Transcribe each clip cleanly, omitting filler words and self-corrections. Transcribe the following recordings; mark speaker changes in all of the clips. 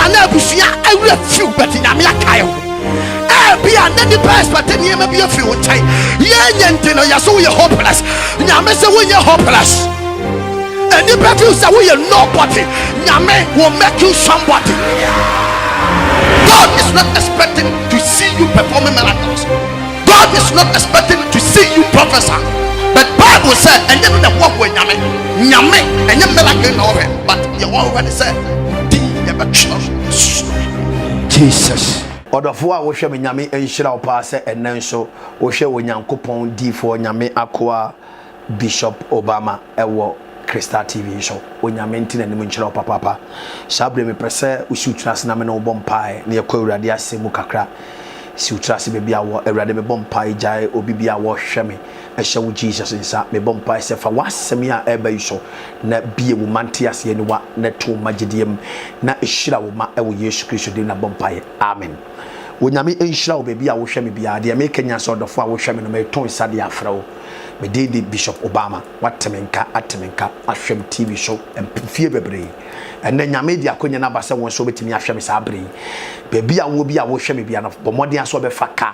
Speaker 1: na busia awura few but nyame akayo be another person you may be a few time no ya so you hopeless nyame say we you hopeless and the people say we you nobody nyame will make you somebody. God is not expecting to see you performing miracles. God is not expecting to see you prophesy. But Bible said and you know what we nyame and you miracle no but you already said Jesus. Odofo a wo hwe me nyame enhyira wo pa se enen so wo hwe wo nyankopon difo nyame akoa Bishop Obama ewo Crystal TV so wo nyame ntina ne nhyira wo papa sabre me pese wo siutrase na me no bompae ne yakwa urade asemu kakra siutrase be bia wo urade me bompae jai obi bia wo hwe me ehye wo Jesus nsa me bompae se fa wasemi a eba yiso na bie wo mante ase ni wa na to magediem na ehyira wo ma ewo Yesu Kristo de na bompae amen. Wonyame enhyira wo bebi a wo hwe me bia de me kanya so dofo a wo hwe me no me ton sade afra wo me de Bishop Obama watemenka ahwem TV show empfie bebre enne nyame di akonya na basa won so betimi ahwem sa abre bebi a wo bi a wo hwe me bia no bomode aso be faka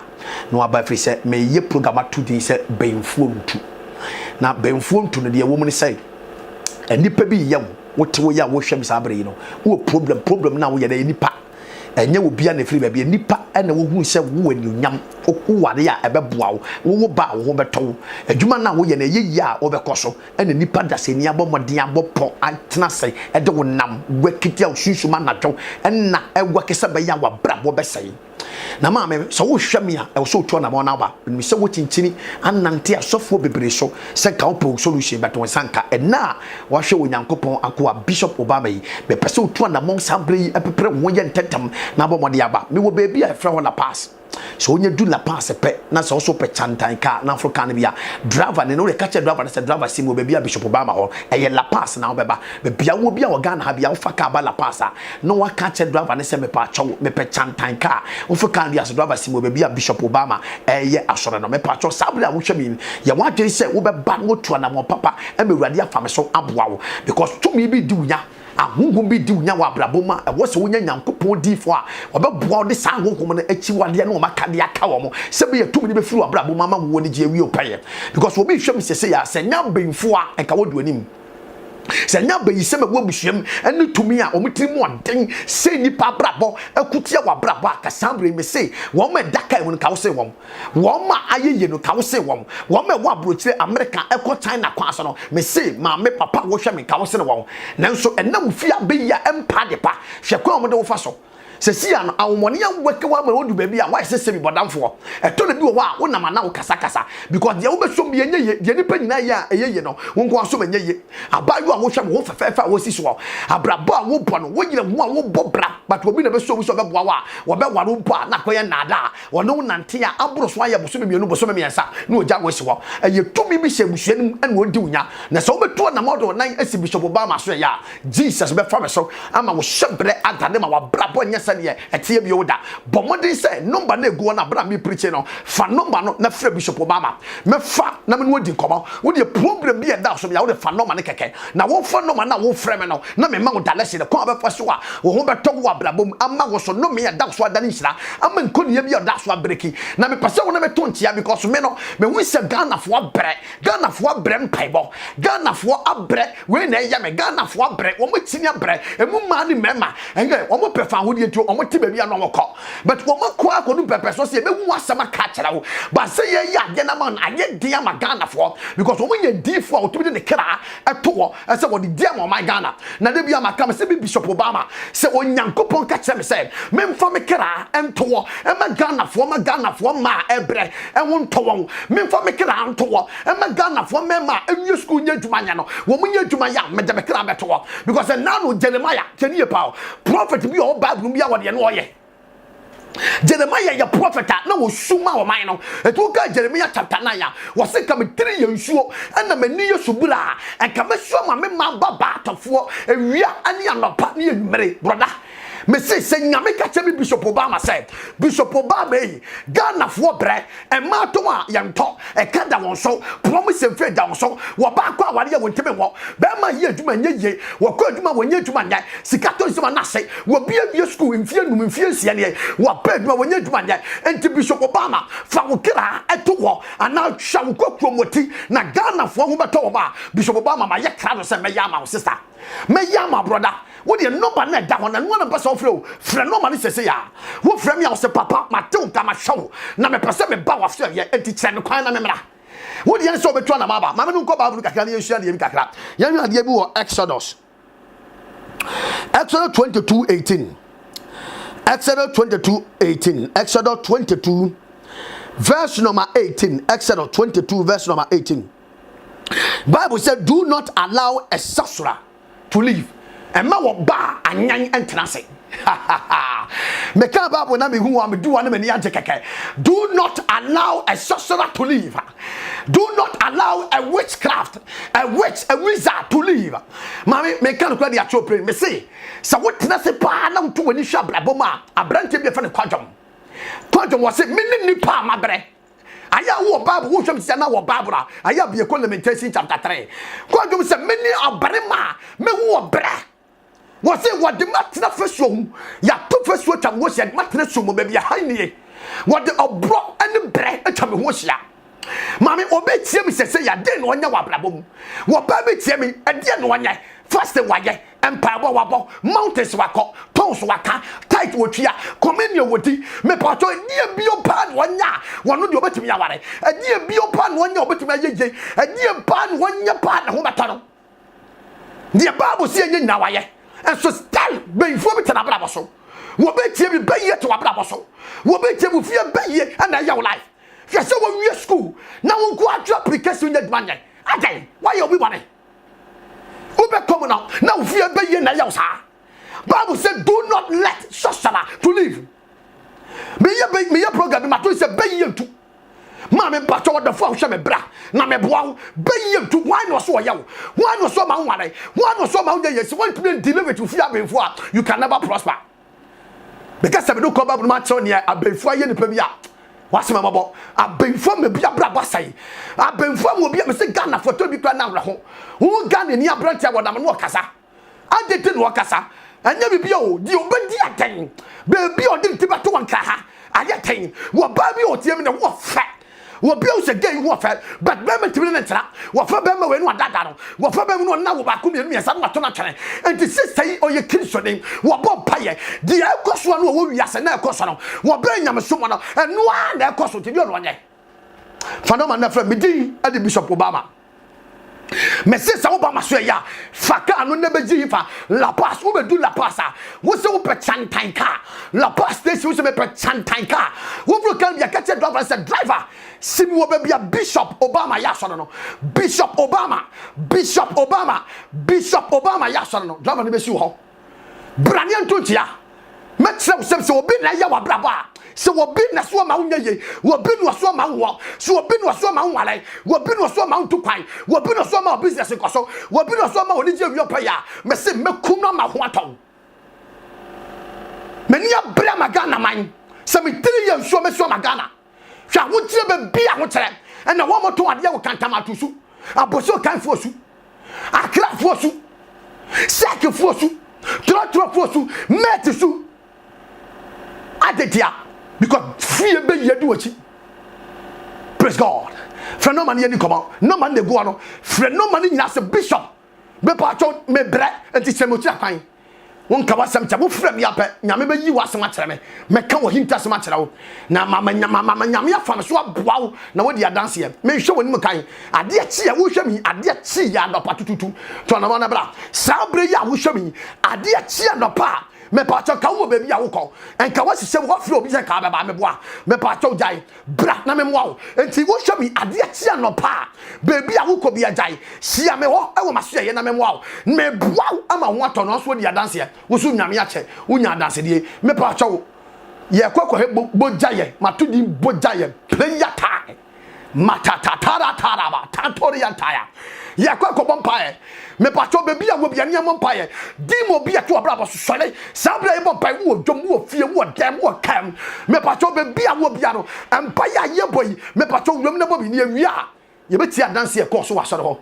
Speaker 1: no aba firi se me ye program atudi se benfuo ntu na benfuo ntu no de wo mu ne sai enipa bi yam wote wo ya wo hwe me sa abre no wo problem na wo ye na enipa enye wo bia na firi ba bia nipa ene wo hu se wo anyunyam oku ware ya ebeboa wo ba wo beto adwuma na wo ye na ye ya wo bekoso ene nipa da se ni abomoden abopo atena se ede wo nam wakiti a osunsuma na dwo enna ewakesa ba ya wa bra wo besai na ma me so wo hwa me a e so to na ma na ba me se wo chinchini anante asofo bebre so se ka wo solution beto sanka enna wo hwe onyankopon akoa Bishop Obama yi be pese to na mo sambre yi epepre wo ye ntetam na bomode aba me wo baby a fra ho la pass so onye du la pass pe na so so pe chantan ka na Africa na bia driver ne no le catch driver na se driver sim wo baby a Bishop Obama ho eye la pass na obeba be bia wo bia organ ha bia wo fa ka ba la pass no wa catch driver ne se me pa cho me pe chantan ka wo fa ka bia so driver sim wo baby a Bishop Obama eye asore no me pa cho sabule a wo hwe me ye wa dwere se wo be ba wo to na mo papa e me wurade afame so aboa wo because to me bi di unya ahunhum bi di unya wa braboma e wo se wonya nyankopon difo a obeboa de sa ahunhum no achi wade na o makade aka wo mo se be yetumi ne be firi wa braboma ma wo ne je wi opaye because obi hwem sese ya se nya benfo a enka wo do anim se nya be yise me wo buhwem ene tumi a omutiri mu oden se nipa brabo akutia wa brabo akasambre me se wo me daka e ka wo se wo ma ayeye no ka wo se wo me wo abrochire America eko China kwa so no me se ma me papa wo hwe me ka wo se no wo nanso ena wo fia be ya empa de pa hwe kwa mo de wo fa so se sia no awomone ya weke wa ma odu baby a wa se se bi bodamfo eto na bi wo a wo na ma na wo kasa because de wo be so bi enye ye de nipa nyina ya eyeye no wo nko aso menye ye abayu a wo hwe wo fefa wo si so abrabo a wo bo no wo yire ho a wo bo bra but obi na be so be boa wa wo be waro bo a na koye nada wo no nante a aburo so aye boso mienu boso miensa na oja wo si wo eye tumi bi hye busuanim ene wo di unya na so wo beto na modo nan asi Bishop Obama so ya Jesus be fa me so ama wo hyebre adane ma wa brabo nya etie bi oda bomodin say number na egu na bra me preach no fa number no na fra Bishop Obama me fa na me no di nkomo wo de problem bi e da so ya wo de fa number ne keke na wo fa number na wo fra me no na me ma wo dalese de ko abefa so a wo ho beto wo abrabom ama wo so no me ya da so ada ni hira ama nkoni ya bi da so abreki na me pese wo na me to ntia because me no me hu se Ghana fo abre mpaibo Ghana fo abre we na ya me Ghana fo abre wo mo tini abre emu ma ni mema enye wo mo prefa ho de ntu omo tibe bia no moko but omo ko akodu pepe so se be hu asama ka kira wo ba se ye ya de na man anye dia ma Ghana fo because omo nye difo a otubi de kira eto wo se wo de dia ma my Ghana na de bia maka me se Bishop Obama se onyankopon ka kira me se me mfa me kira ento wo e ma Ghana fo ma ebre e won to wo me mfa me kira ento wo e ma Ghana fo me ma enye school nya dwuma nya no wo mo nya dwuma ya me de me kira beto wo because now no Jeremiah teni pa prophet bi o Bible bi a no oye Jeremiah ya prophet na wo suma wo man no etu ka Jeremiah chapter 9 wo se ka me 3 yensuo na mani yesubura en ka me so ma me ma baba atofo ewia ani anopa ne enumere broda me say nyame ka che Bishop Obama say Bishop Obama Ghana fo bre e ma to a yento e ka da won so promise em fe da won so wo ba kwa ware ya wontime wo be ma ye adwuma nye wo kwa adwuma wo nye adwuma nya sika to nsema na se wo bia school mfie num mfie sia ne wo pa adwuma wo nye adwuma nya enti Bishop Obama fa wo kra eto wo ana hwa wo kwakro moti na Ghana fo ho beto wo ba Bishop Obama ma ye kra no se me ya ma wo sister me ya ma brother wo de number na da ho na no na person frɛ no ma ne sese ya wo frɛ me a wo se papa ma te nka ma hwɛ wo na me pɛ sɛ me ba wa frɛ ye enti kyerɛ no kwan na me mra wo de so betwa na maba ma me no nkɔ Bible kakra ne yɛhua de yɛm kakra yɛn ade bi wɔ Exodus 22:18 Exodus 22:18 Exodus 22 verse number 18 Exodus 22 verse number 18 Bible said do not allow a sorcerer to live and ma wo ba anyan entrance me ka Bible na me hu wa me do wa na me ni ante keke do not allow a sorcerer to live do not allow a witchcraft a wizard to live mami me ka no kwa dia chopre me say sa wotena se pa na to wani hwa blaboma abrante bi fa ne kwadom was say me ni pa mabre aya wo Bible wo hwam sia na wo Bible aya be Lamentation chapter 3 kwadom say me ni abrema me hu obra wo say wo de matna feso ya to feso twa wo sia matna so mo ba bia hanie wo de obro ene bre atwa me ho sia mami obetie mi sese ya den no nya wa blabom wo ba betie mi ade no nya first waye empire wabo mountains wako tons waka tight wotwia communion wodi me pato die bio pan wonya wono de obetimi ya ware die bio pan wonya obetimi ayeje die pan wonya pan ho betano die Bible si enye na waye and so still be fo be tena brabo so wo betie bi beye to brabo so wo betie bu fie beye and na your life fie se wo wie school na wo ko atwa application nya dwanye adai why you be bone ube come now fear be na ya sa Bible said do not let sorcerer to live me ya program ma to say be ye tu ma me ba to the fo hwe me bra na me boa be ye tu why no so ya why no so ma nware why no so ma nya yes want to deliver to fear benfo you can never prosper because se me do come Bible ma tell ne abenfo ye nipa bia wasema mabo abenfo me bia bra basai abenfo mo bia me se Ghana foto bi kwa na wra ho wo Ghana ni abrante awodam no kasa adete no kasa anya bibia o di obedi aten be bia o de tiba to wanka ha ayaten wo ba bi o tie me na wo fa wo bia o se gay wo fa but be me tibile ntra wo fa be me we no adada no wo fa be me no na wo ba ku me sa no to na twene enti sesai o ye Kristo den wo bo paye di ekoso no wo wiase na ekoso no wo be nyamso mo no eno a na ekoso ti di ono nye fanoma na fra me din ade Bishop Obama Messi sa Obama so ya faka no na beji fa La Paz wo be du La Paz wo se wo pe chantan ka La Paz station wo se me pe chantan ka wo bro kan ya catch driver say driver simi wo be bia Bishop Obama ya so no Bishop Obama ya so no driver ne be si wo brane ntontia metre se obi na ya wa braba se obi na so ma unya ye obi no so ma wo so obi no so ma nwale obi no so ma ntu kwan obi no so ma business koso obi no so ma oni je wi opa ya me se mekum no ma ho aton meni abra magana man se me 3 years so me so magana hwa wo tire be bia ho tere e na wo moto ade wo kantama to su aboso kan fo su akra fo su sek fo su tro fo su met su adetia because fear be ye do wachi praise God friend no man ye ni come no man dey go no friend no man nyina se bishop be pa cho me bre enti semoti akwan won ka wasam cha wo frem ya pe nyame be yi wasam akere me ka wo hinta sem akere wo na mama nyame afam so aboa wo na wo di adanse ye me hwe woni mu kan ade achi ya wo hwe mi ade achi ya no patututu to na na bra sa bre ya wo hwe mi ade achi ya no pa me pa cho ka wo be bia wo ko en ka wasi se wo fre obi se ka ba me boa me pa cho jai bra na me moa enti wo hwe mi ade achi ya no pa be bia wo ko bia jai sia me ho e wo maso ye na me moa me boa ama ho ato no so di adanse ye wo so nyame ya che wo nya adanse die me pa cho ye kwakwa he bojaye matudi bojaye player tie Matatatara taraba tantoria taya. Yakwa ko bompae. Me pacho bebi a wo bia ne bompae. Di mo bia to abra so sole. Sabra e bompae wo dwom wo fie wo dem wo kam. Me pacho bebi a wo bia no empae a ye boy. Me pacho wom na bobi ne awia. Ye beti adanse e course wa sore ho.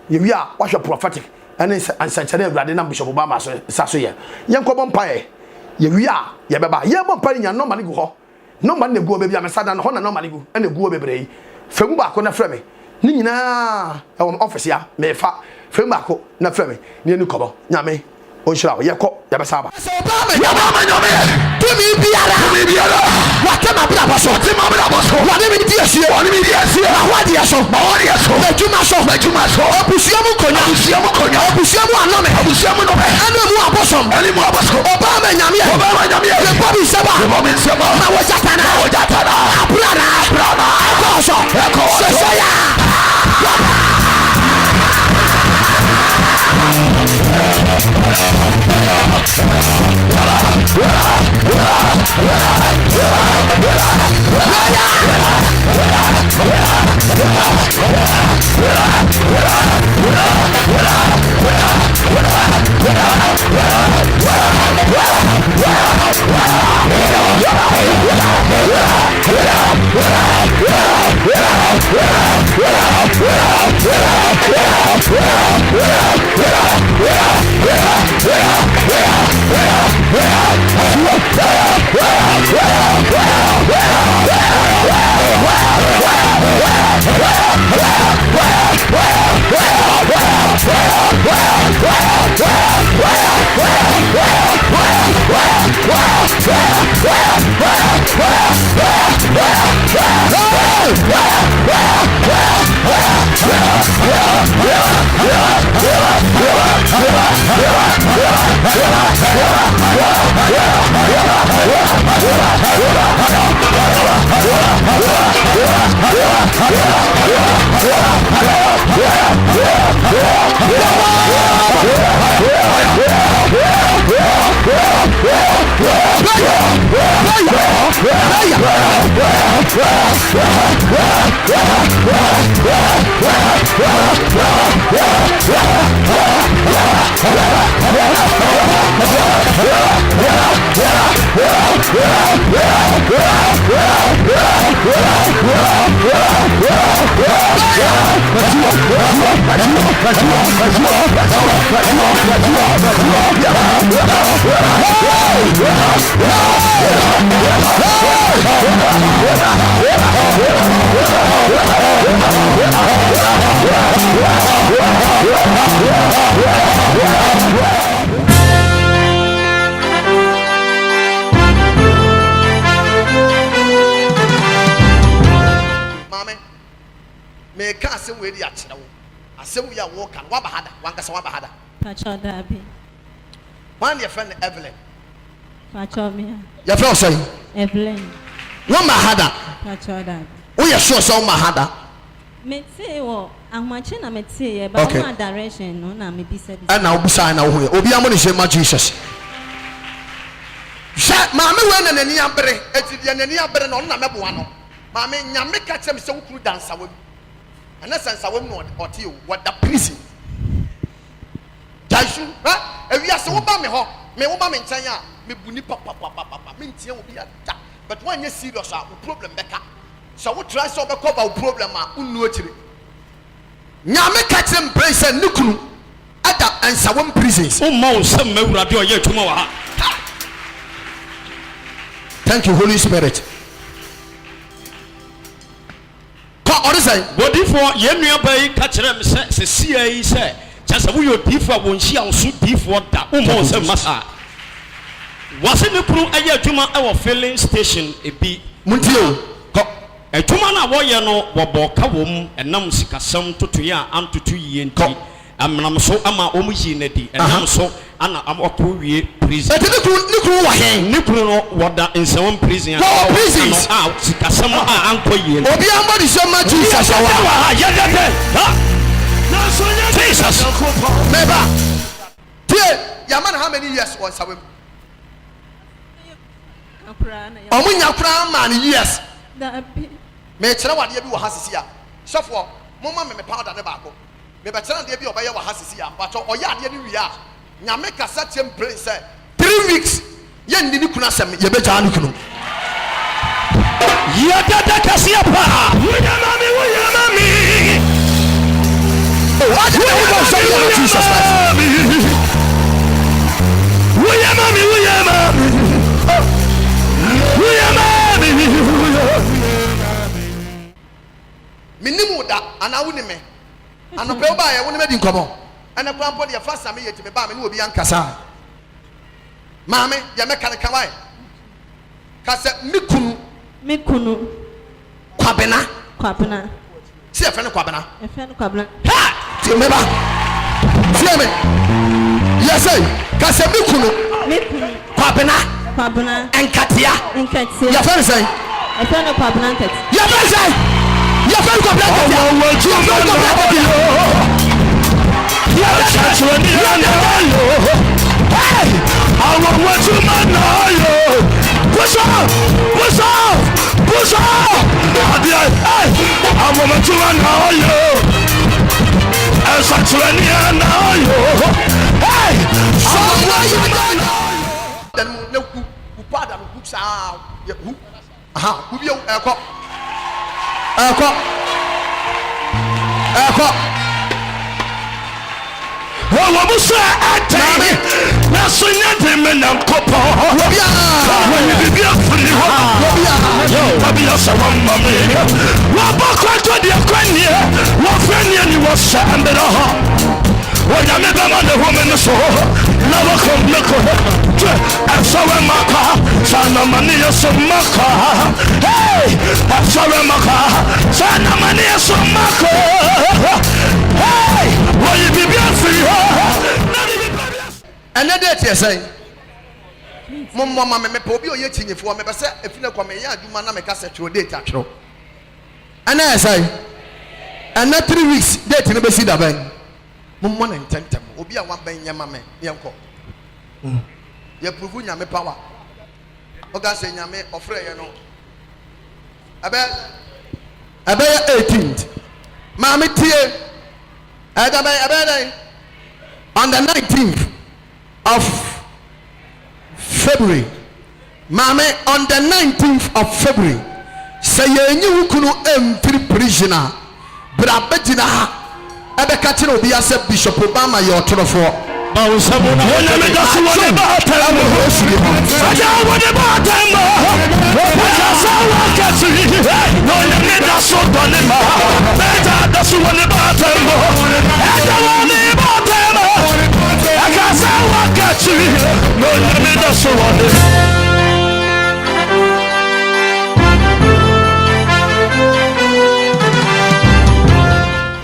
Speaker 1: Ye wia wa hwe prophetic. Ene ansanchere awurade na Bishop Obama so saso ye. Ye nko bompae. Ye wia ye beba. Ye bompae nya no mane gu ho. No man na gu bebi a me sada no ho na no mane gu. Ene gu bebre. Femu ba ko na frɛ me ni nyina e won office ya me fa femu ba ko na frɛ me ni enu kobo nyame o nhira wo ye kɔ ya be saba so ba me nyame tumi biara wa te ma bra boso wa ne mi di asie na wa di aso bejuma so obusia mu konya anome anu mu abosom oba me nyame ye bobi saba na wo jatana brana so me ka asem we di akyerɛ wo asem ya wo kan wa bahada wankasa wa bahada
Speaker 2: pacho dabi
Speaker 1: one your friend Evelyn
Speaker 2: pacho me
Speaker 1: your friend say
Speaker 2: Evelyn
Speaker 1: wo mahada
Speaker 2: pacho dabi
Speaker 1: wo ye sure so mahada
Speaker 2: me say wo ahmache na me say ba ma direction no na me bisa
Speaker 1: na obusa na wo ho obi amo ne shema Jesus sha maame we na nani abere eti de nani abere no na meboa no maame nyame ka kyem se wo kru dansa wo ana sansa wo no ɔte o what the prison Jaishu ha ewia se wo ba me ho me wo ba me nkyɛn a me buni papa me ntie wo bi ada but one ye serious a problem beka so wo try so be cover problem a unnu akire nyame ka kyem prison ne kunu ada ansa wo prisons
Speaker 3: o ma wo sem mawurade o ye atuma wa ha.
Speaker 1: Thank you Holy Spirit.
Speaker 3: Bodifo ye nua ba yi ka kire me se sia yi se chasa wo yo difo wo nhia wo so difo da wo mo se masa wase ne kru aye adwuma e wo filling station ebi
Speaker 1: muntio ko
Speaker 3: adwuma na wo ye no wo bo ka wo mu enam sikasam totoye a antoto yie nti amnam so ama o mu yi na di enam so ana amokro wie prison
Speaker 1: ne kru wa hen
Speaker 3: ne kru no woda nsawon prison
Speaker 1: prisons
Speaker 3: sikasam a anko yie
Speaker 1: obi ambodi so ma Jesus
Speaker 3: wa na so Jesus
Speaker 1: meba tie yaman how many years on sawem omunya kra man years me kire wade bi wo hasisi a
Speaker 4: so for mama me powder ne baako me betena de bi obaye wa ha sisi ya but oya ade ne wi a nyame kasa tem brain say 3 weeks ye ndi ni kuna sem ye beja ni kunu
Speaker 3: ya dada kasia pa uyamami
Speaker 4: what you go say Jesus Christ
Speaker 3: uyamami
Speaker 4: minimu da ana woni me anope oba ye woni me di nkomo ana kwa mpo de fasa me yeti me ba me ne obi ankasa maame ye me kan kan wai ka se mikunu kwabena si e fe ne kwabena ha ti me ba si me yes say ka se mikunu kwabena enkatia ya fe say
Speaker 2: e fe ne kwabena enkatia
Speaker 4: ya fe say ya fe ne kwabena enkatia
Speaker 3: ya chacho ni anayo hey awo watu manayo push up adia hey awo watu manayo chacho ni anayo hey awo watu manayo
Speaker 4: dan ne ku pada no ku sa ya hu aha ku bi eko
Speaker 3: wa musa atani na sunya de menam kopo
Speaker 4: obia
Speaker 3: wa bibia funi ho obia sa wa mame wa bakwa to de kwani wa fani ni wa sa ambera ho wa nyame ba ma de ho me no so na wa kom me ko asawe maka sana mani so maka hey asawe maka sana mani so maka hey wa bibia funi ho
Speaker 4: ene de tie say mommo ma me pe obi oye tinyefo me be se efine kwa me ya adwuma na me ka se tro date atwro ene say ene 3 weeks date ne be si da ban mommo na ntentem obi a wan ban nyama me yenko ye prove nyame power oga se nyame ofre ye no abe 18th ma me tie abe on the 19th of February mame on the 19th of February say yenyi hukunu empiri prisoner bra betina ha ebe ka kire obi ase Bishop Obama ye otorofo
Speaker 3: ba usamu na wona me da so wona ba ta mo aja wona ba ta mo aja sa wa ka tu wona me da so dole ma beta da so wona ba ta mo aja wona ba ta mo aka sa wa ka tu wona me da so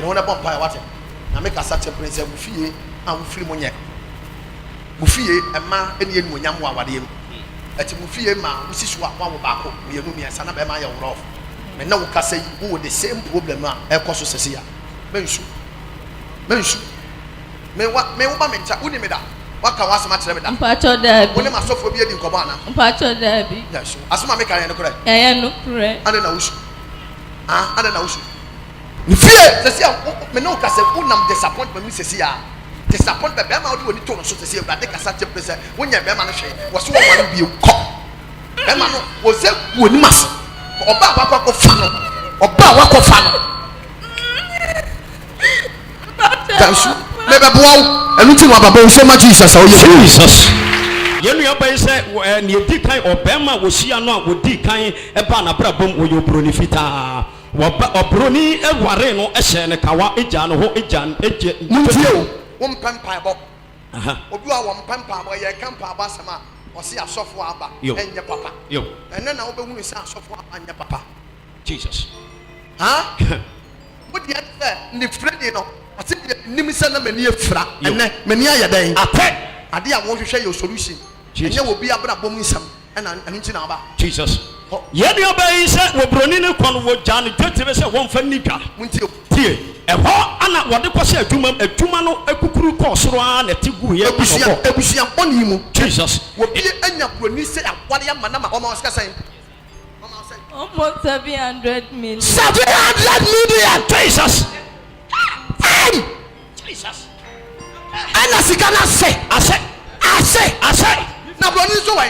Speaker 3: wona
Speaker 4: bompa wate na make asa temperance bufie an firi monye bufie ema eni enu onyam wa wade mu ati bufie ma usisu wa wo baako ye no miensa na be ma ye woro me na wo kasa yi wo the same problem a ekoso sese ya mensu me wo ba me nta uni me da waka wasama kire me da
Speaker 2: mpacho da bi
Speaker 4: woni ma sofo bi edi nkomo ana
Speaker 2: mpacho da bi
Speaker 4: yes asuma me kare ne kure
Speaker 2: no kure
Speaker 4: ade na wusu ade na wusu ni fie sese ya me no kasa unam disappointment mi sese ya disappointment be ma wo ni to no so sese ya de kasa tempe se wonya be ma no hwe wo so wo ma no bi ko be ma no wo se wo ni mas oba wakọ fa no kansu me be boawo enu ti wa baba o so ma Jesus o ye
Speaker 3: Jesus yenu ya ba ise ne edi kan obema wo hia no a wo di kan e ba na bra bom wo yo broni fita wo obroni eware no ehye ne kawa eja no ho eje
Speaker 4: muntie wo mpampa bo obi a wo mpampa bo ye kampa ba sama o se asofo aba enye papa
Speaker 3: yo
Speaker 4: enne na wo be hunu se asofo aba enye papa
Speaker 3: Jesus
Speaker 4: wo dia se ni fredi no o se nim se na mani afra enne mani ayeden
Speaker 3: ape
Speaker 4: ade a wo hwehwe your solution enye wo bi abra bom nsam ena enu nti na aba
Speaker 3: Jesus yenu ya ba ise wo broni ne kon wo jane twetebe se wo mfa nika
Speaker 4: muntie
Speaker 3: tie eho ana wode kwose adwuma no akukuru ko soro a na tegu ye
Speaker 4: ebusia oni mu
Speaker 3: Jesus
Speaker 4: wo bi enya broni se awale ama na ma o ma o ska sai
Speaker 5: Almost 700 million.
Speaker 4: 700 million.
Speaker 3: Jesus.
Speaker 4: Hey!
Speaker 3: Jesus.
Speaker 4: And as you cannot say.
Speaker 3: I say.
Speaker 4: Now, Brony, so why?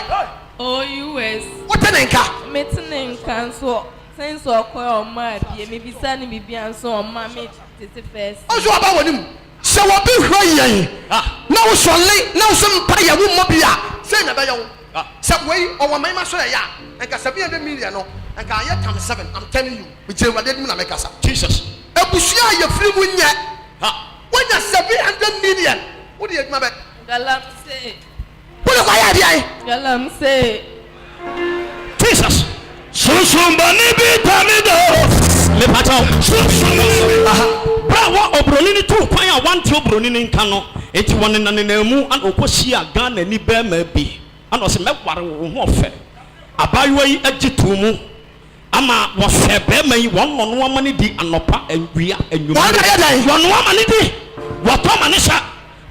Speaker 5: Oh, US.
Speaker 4: What an anchor?
Speaker 5: Meeting in council. Since or call my maybe sending me and so on my mate. This is first.
Speaker 4: Also, about him. So, what be crying? Now, solely, now some pay a woman be a same about you. Subway or my master, and 700 million. And I yet come 7. I'm telling you, which is what they didn't make us up.
Speaker 3: Jesus.
Speaker 4: A bushia, your free win yet. When you're 700 million, what do you remember?
Speaker 5: Galam say.
Speaker 4: What do I have?
Speaker 5: Galam say.
Speaker 3: Jesus. Susumbani bitamido. Lepato. Brawa obronini tu kwanya wanti obronini nkano. Eti wone nanenemu an okosi aga na ni be ma bi. An o se meware wo ho ofe. Abayo yi agitumu. Ama wo se be ma yi won no amani di anopa awia anwuma. Won no amani di. Wo to mani sha.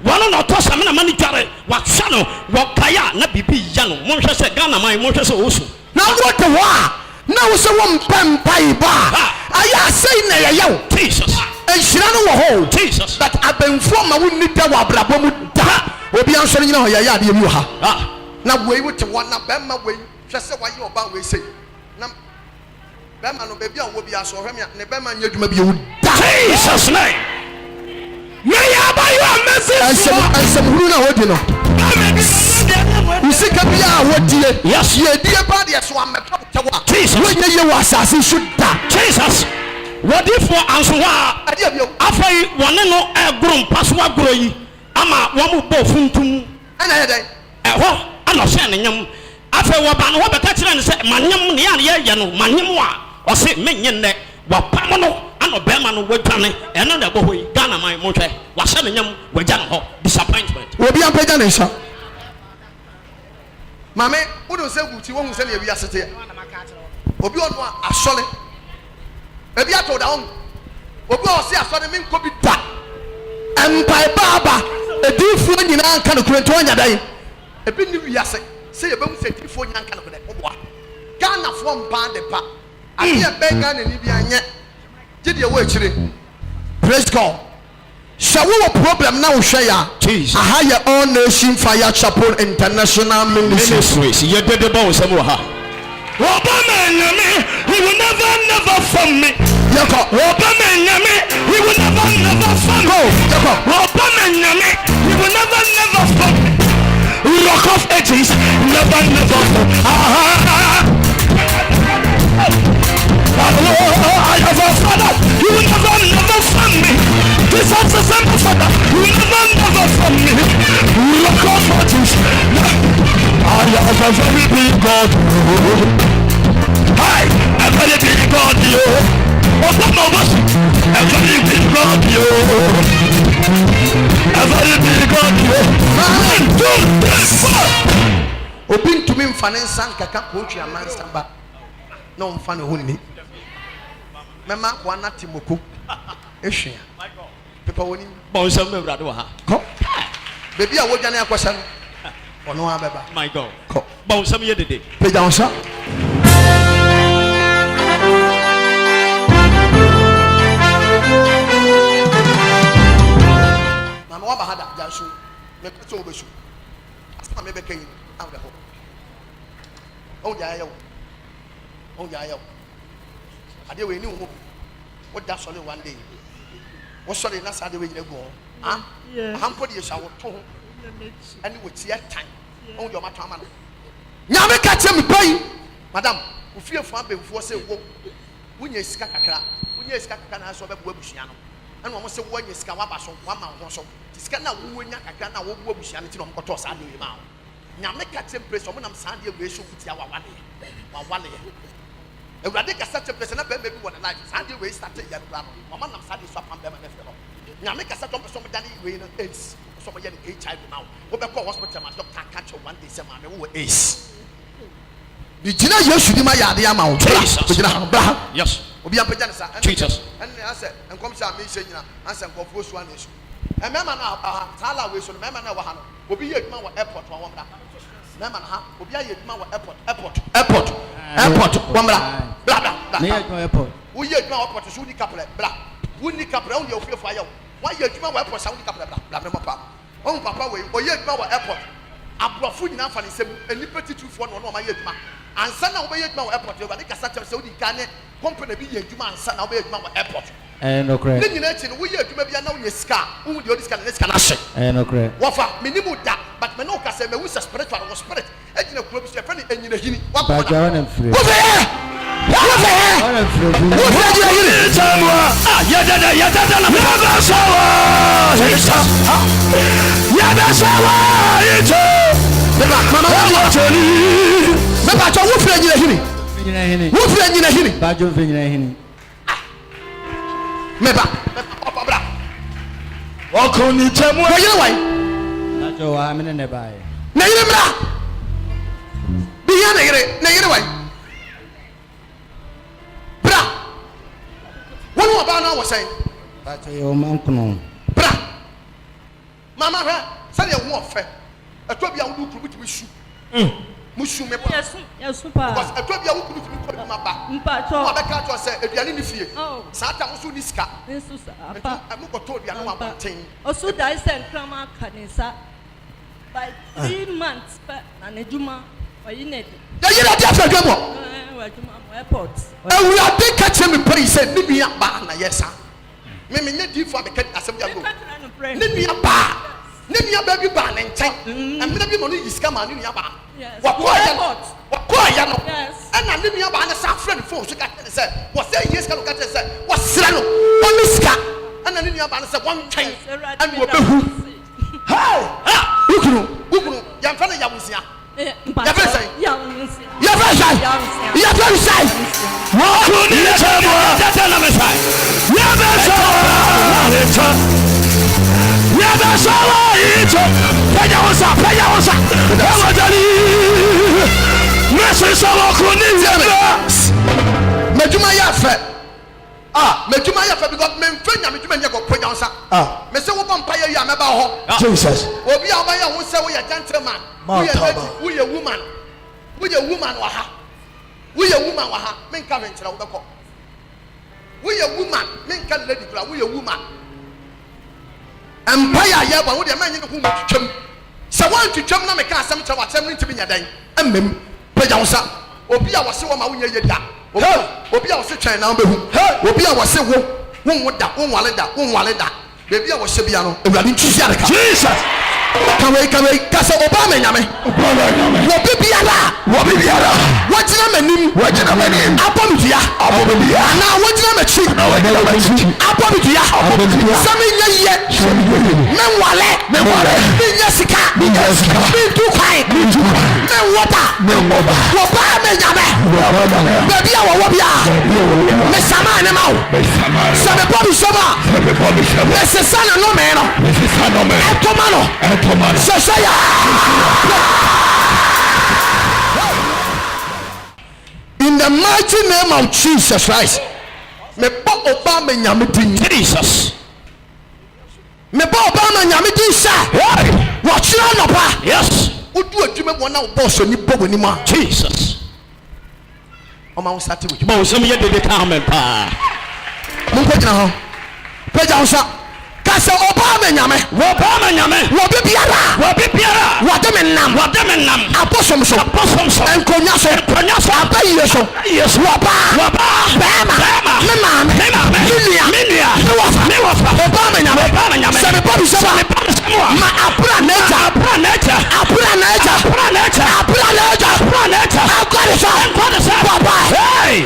Speaker 3: Wano no to samena mani tware. Wa hwa no wo kaya na bibi ya no. Mo hwe se Ghana man mo hwe se osu.
Speaker 4: Now what the war? Now so one pen ba. I say na ya
Speaker 3: Jesus.
Speaker 4: And she don't know
Speaker 3: Jesus.
Speaker 4: That I've been from I wouldn't need that wabrabomu da. We be answering you ya de mu ha. Now we would want na bema we just say why you about we say. Na bema no baby an wo bi aso hwem ya ne bema nya dwuma bi e
Speaker 3: Jesus name. May I buy you a message?
Speaker 4: And some who know what you know. You see, can be our what dear?
Speaker 3: Yes,
Speaker 4: ye dear body as one.
Speaker 3: Jesus,
Speaker 4: when you assassin should die.
Speaker 3: Jesus, what if for Answa? After one no a groom, Paswa Groy, Ama, one more funtum,
Speaker 4: and I had
Speaker 3: I'm not sending him. After Waban, what the catcher and said, Manium, Yano, Manimwa, or say, Minion, what Pamano. No Berman would turn and another boy, Ghana, my motor, was sending them with Jan disappointment.
Speaker 4: Will be a pedanation. Mamma, who don't say what you won't send you yesterday? Obi on a solid. Maybe I told down. Obi on say I saw them in Copita. And by Baba, a deep friend in our kind of Quentonia day. A bit new yasset. Say about say before young kind of Ghana from Pandepa. I hear Began and Libyan yet. Did you wait? Praise God. Shall we have a problem now, Shaya?
Speaker 3: Jesus.
Speaker 4: I have your own nation fire chapel international ministries.
Speaker 3: You did the bones of Moha. Obama, he will never from me. Obama, he will never from me. Obama, he will never from me. Rock of Ages, never from me. I have a father, you will never from me. This is the same father, you will never from me. Rock of Ages, I have a very big God. Hi, a very big God, you. Obama was a very big God, you. A very big God, you. 1, 2, 3, 4. Open to me, finance and kaka poetry and man stand back. No one fan of me. Mema wana timoko. Eshia. People winning. Bonsa me brado ha.
Speaker 4: Ko. Baby a wo jane akwasa no. Ono abeba.
Speaker 3: My God.
Speaker 4: Ko.
Speaker 3: Bonsa me dede.
Speaker 4: Pe down sir. Mama wa bahada jansu. Me pese obesu. Asa me be kan out the hole. Oh ja yo. Oh yeah, I did we knew what that's only one day. What's sorry, that's how the way you go. I'm putting your shower to and you would see a time. Oh, your matama. Now, make catch him pay, Madam. Who feel fun before say, when you skakakra, when you skakana, so Webusiano, and almost say, when you skawabas on 1 month or so, to scan out when you can now Webusianity on Cotos and you now. Now, make catch him place when I'm Sandy ratio with our one day. A radical such a person, baby, what a life. Sandy way started your plan. Mamma, I'm Sandy swap and Beman. Now make a set up some Danny Wayne AIDS, some HIV now. Go back to hospital, my doctor catch you 1 December, who is. Did you know you should be my idea? Yes. Obi ampejansa.
Speaker 3: Jesus.
Speaker 4: And I said, and come to me saying, I said, confuse one issue. And Mamma now, Tala way, so Mamma now, Obi airport, one Mamma, Obi airport, Wamra. bra.
Speaker 6: Ne yɛ airport.
Speaker 4: Wo yɛ adwuma airport so woni kapre bra. Woni kapre wo yɛ ofie fa yɛ wo. Wa yɛ adwuma wɔ airport sa woni kapre bra me papa. On papa we o yɛ adwuma wɔ airport. Abrofo nyina fa ne nsɛm enipa titufoɔ no ma yɛ adwuma. Ansa na wo bɛ yɛ adwuma wɔ airport yɛ ba de kasa kyerɛ sɛ wodi kan ne company bi yɛ adwuma ansa na wo bɛ yɛ adwuma wɔ airport.
Speaker 6: No correct.
Speaker 4: Ne nyina akyi no wo yɛ adwuma bi na wo yɛ sika. Wo de odi sika na sika na hye.
Speaker 6: No correct.
Speaker 4: Wafa minimu da but me no ka say me wi spiritual wo spirit ejina kuro bi so yɛfɛ ne enyina hini
Speaker 6: Ba jawa na mfiri.
Speaker 4: wo fɛ
Speaker 6: Ɔna mfiri.
Speaker 4: wo fɛ ejina hini
Speaker 3: Chamwa. Yadada na Yada sawa. Yada sawa. Ito.
Speaker 4: beba mama wa
Speaker 3: Tony.
Speaker 4: beba cho wo fɛ ejina hini
Speaker 6: Nyina hini.
Speaker 4: wo fɛ ejina hini
Speaker 6: Ba jo mfiri nyina hini.
Speaker 4: meba opa bra
Speaker 3: Okoni chamwa.
Speaker 4: wo yɛ wai
Speaker 6: Na jo wa me ne ba ye.
Speaker 4: na yire bra bi ya na yire wai bra wo ba na wo sɛn
Speaker 6: Ba jo ye o man kuno.
Speaker 4: bra mama hwɛ sɛ yɛ wo ɔfɛ ɛtɔ bi a wo du kuru bi ti su musu me pa
Speaker 2: Yesu pa.
Speaker 4: because ɛtɔ bi a wo kuru ti ko ma ba
Speaker 2: Mpa
Speaker 4: wo
Speaker 2: cho.
Speaker 4: abɛka to sɛ aduane ni fie
Speaker 2: Oh.
Speaker 4: saa ta wo so ni sika
Speaker 2: Yesu sa apa.
Speaker 4: ɛmu kɔ to aduane wa bɔnten
Speaker 2: Osu da ise nkrama kanisa. By 3 months pa na nejuma oyi ne de.
Speaker 4: yɛ yira di afɛ dwam wɔ
Speaker 2: Wa juma mo airport.
Speaker 4: awurade ka kyerɛ me pɛri sɛ ne nua baa na yɛ sa me nyɛ diifo a meka asɛm ya go ne nua baa ne nua baa bi baa ne nkyɛn ɛmena bi ma no yi sika ma ne nua baa
Speaker 2: Yes.
Speaker 4: wakɔɔyɛ no
Speaker 2: Yes.
Speaker 4: ɛna ne nua baa ne sa frɛ ne phone so ka kyerɛ sɛ wɔsɛ yie sika no ka kyerɛ sɛ wɔsrɛ no wɔne sika ɛna ne nua baa ne sɛ wɔntwɛn ɛne wɔbɛhu wokunu yɛmfa no yawosia yɛfɛ sɛ
Speaker 3: Okoni chamwa. Yada na mesai. Yada sawa. Yada sawa. Ito. Peja wosa. Ewa jali. Mesi sawa okoni chamwa.
Speaker 4: medwuma yɛ fɛ medwuma yɛ fɛ because memfɛ nya medwuma nyɛ kɔkɔ nya nsa me sɛ wobɔ mpa yɛ yi a mɛba hɔ
Speaker 1: Jesus.
Speaker 4: obi a wobɛyɛ ho sɛ woyɛ gentleman woyɛ lady woyɛ woman wɔ ha woyɛ woman wɔ ha menka me nkyerɛ wobɛkɔ woyɛ woman menka lady kora woyɛ woman mpa yɛ a yɛbɔ wodeɛ mɛnyɛ ne ho mu twitwam sɛ woantwitwam na meka asɛm kyerɛ w'asɛm no ntimi nyɛ dɛn ɛmmam pagya wo nsa obi a wɔse wɔ ma wonyɛ yɛ da obi a wɔse twɛn na wobɛhu obi a wɔse wonwo da wonwale da baabi a wɔhyɛ bia no awurade ntwisi adeka
Speaker 3: Jesus.
Speaker 4: kawei ka sɛ ɔbaa me nyame wɔbi biara wɔgyina m'anim abɔ me dua anaa wɔgyina m'akyi abɔ me dua sɛ menyɛ yie menwale menyɛ sika mentu kwan menwɔ ba wɔbaa me nyame baabi a wɔwɔ bia mesama ne ma wo sɛ mebɔ me sɛm a mesesa ne nomee no ɛtoma no sɛsɛya in the mighty name of Jesus Christ mebɔ ɔba me nyame din
Speaker 3: Jesus.
Speaker 4: mebɔ ɔba me nyame din sɛ wɔkyerɛ nɔpa
Speaker 3: Yes.
Speaker 4: wodu adwuma mu na wobɔ ɔsɔni bɔ w'anim a
Speaker 3: Jesus.
Speaker 4: ɔma wo sate w'adwuma
Speaker 3: Bo some ye dede ka amen pa.
Speaker 4: monkɔgyina hɔ pagya wo nsa ka sɛ ɔba me nyame
Speaker 3: Wobama nyame.
Speaker 4: wɔbi biara
Speaker 3: Wobi biara.
Speaker 4: wɔde me nam abosom so nkonnwa so aba yie so
Speaker 3: Yes.
Speaker 4: wɔba bɛɛma me maame me nua me wɔfa ɔba me nyame sɛ mebɔ bi sɛ ma apra n'agya akɔde so wɔba
Speaker 3: Hey.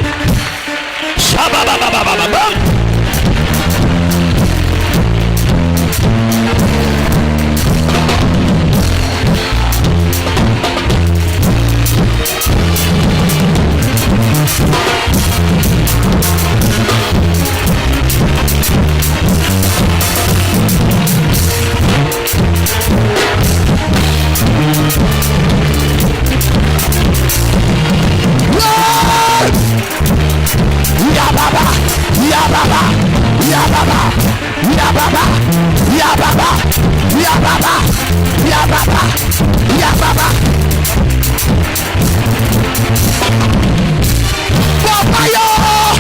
Speaker 3: Shababababababa.
Speaker 4: Baba yo!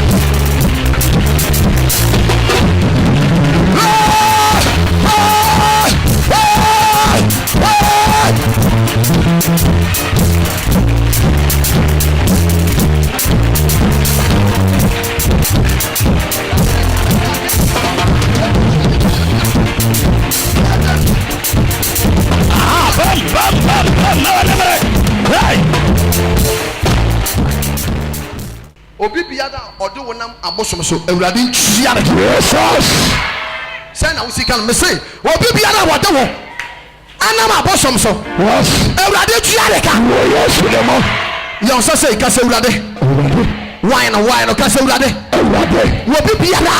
Speaker 4: obi biara ɔde wonam abosom so awurade ntwia ne
Speaker 1: Jesus
Speaker 4: sɛ na wosi kan me say obi biara wɔde wo anam abosom so awurade ntwia ne ka
Speaker 1: yes le mo
Speaker 4: yɛn sɛ sɛ ka sɛ awurade wine no ka sɛ awurade obi biara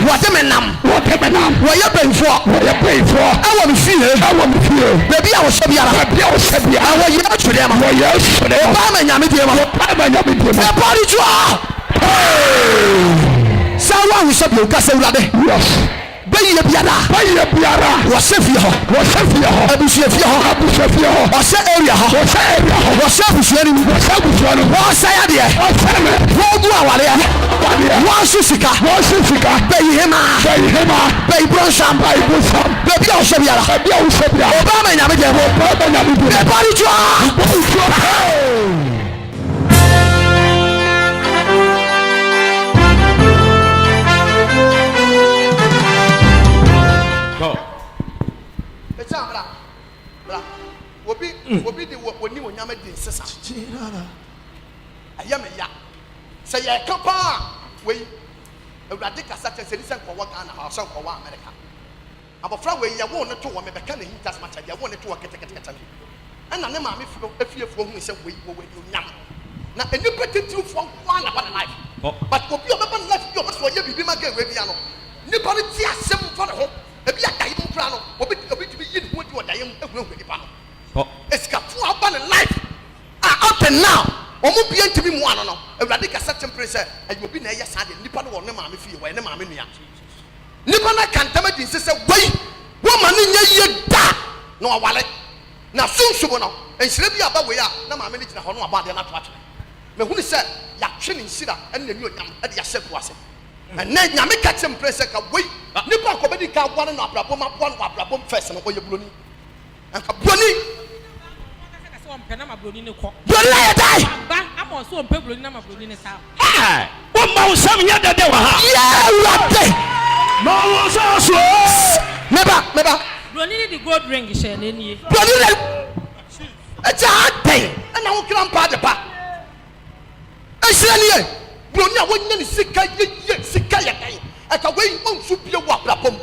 Speaker 4: wɔde me nam wɔyɛ bɛnfoɔ ɛwɔ me fie baabi a wɔhyɛ biara ɛwɔ yɛ atwerɛ ma ɔbaa ma nyame deɛ ma ɛbɔre twa sɛ woaho hyɛ bio ka sɛ awurade bɛyɛ biara wɔhyɛ fie hɔ abusua fie hɔ ɔhyɛ area hɔ wɔhyɛ abusua no mu wɔhyɛ adeɛ wɔgu awareɛ wɔnso sika bɛyi hema bɛyi brɔnsam baabi a wɔhyɛ biara ɔbaa ma nyame deɛ ɛbɔre twa obi de woni wonyame din sesa ayame ya sɛ yɛ ka pa wei awurade kasa kyɛ sɛ nisɛ nkɔwɔ Ghana ha sɛ nkɔwɔ America abɔfra wei yɛ wo ne to wɔ me bɛka ne hintas ma kyɛ yɛ wo ne to wɔ ketekete ɛna ne maame furo afiefoɔ hu sɛ wei wɔ wani onyam na enipa tetiwfoɔ nko na ba ne life but obi a ɔbɛba ne life bi ɔbɛsɛ ɔyɛ biribi ma ga ewe bia no nipa no ti asɛm fa ne ho ebi adaye mu kura no obi tumi yi ne ho di ɔdaye mu ehunu nipa no esikafu aba ne life up and now omo bia ntimi mu ano no awurade kasa tempere sɛ ayi obi na ɛyɛ saa de nipa no wɔ ne maame fie wɔ ne maame nua nipa na kantama din sɛ wei wo ma ne nya yie da na ɔwale na sunsumo no enhyire bi aba wei a na maame ne gyina hɔ no aba de na to atwe me hu ne sɛ yɛatwe ne nsira ɛne ne onyam ɛde yɛhyɛ ko ase ɛnɛ nyame ka tempere sɛ ka wei nipa akɔbɛdi ka aboa no abrabɔ ma aboa no abrabɔ fɛs no ɔyɛ buroni anka buroni broni la yɛ
Speaker 3: woma wo sɛm nyɛ dɛdɛ wɔ ha
Speaker 4: yɛwurade
Speaker 3: ma wo sɛ so
Speaker 4: meba
Speaker 5: broni ne de gold ring hyɛ n'anie
Speaker 4: broni la ɛkyɛ adɛn ɛna wo kra mpa de pa ɛhyerɛ ne yɛ broni a wɔnya ne sika yɛyɛ sika yɛ dɛn ɛka wei ɔnso bie wɔ abrabɔ mu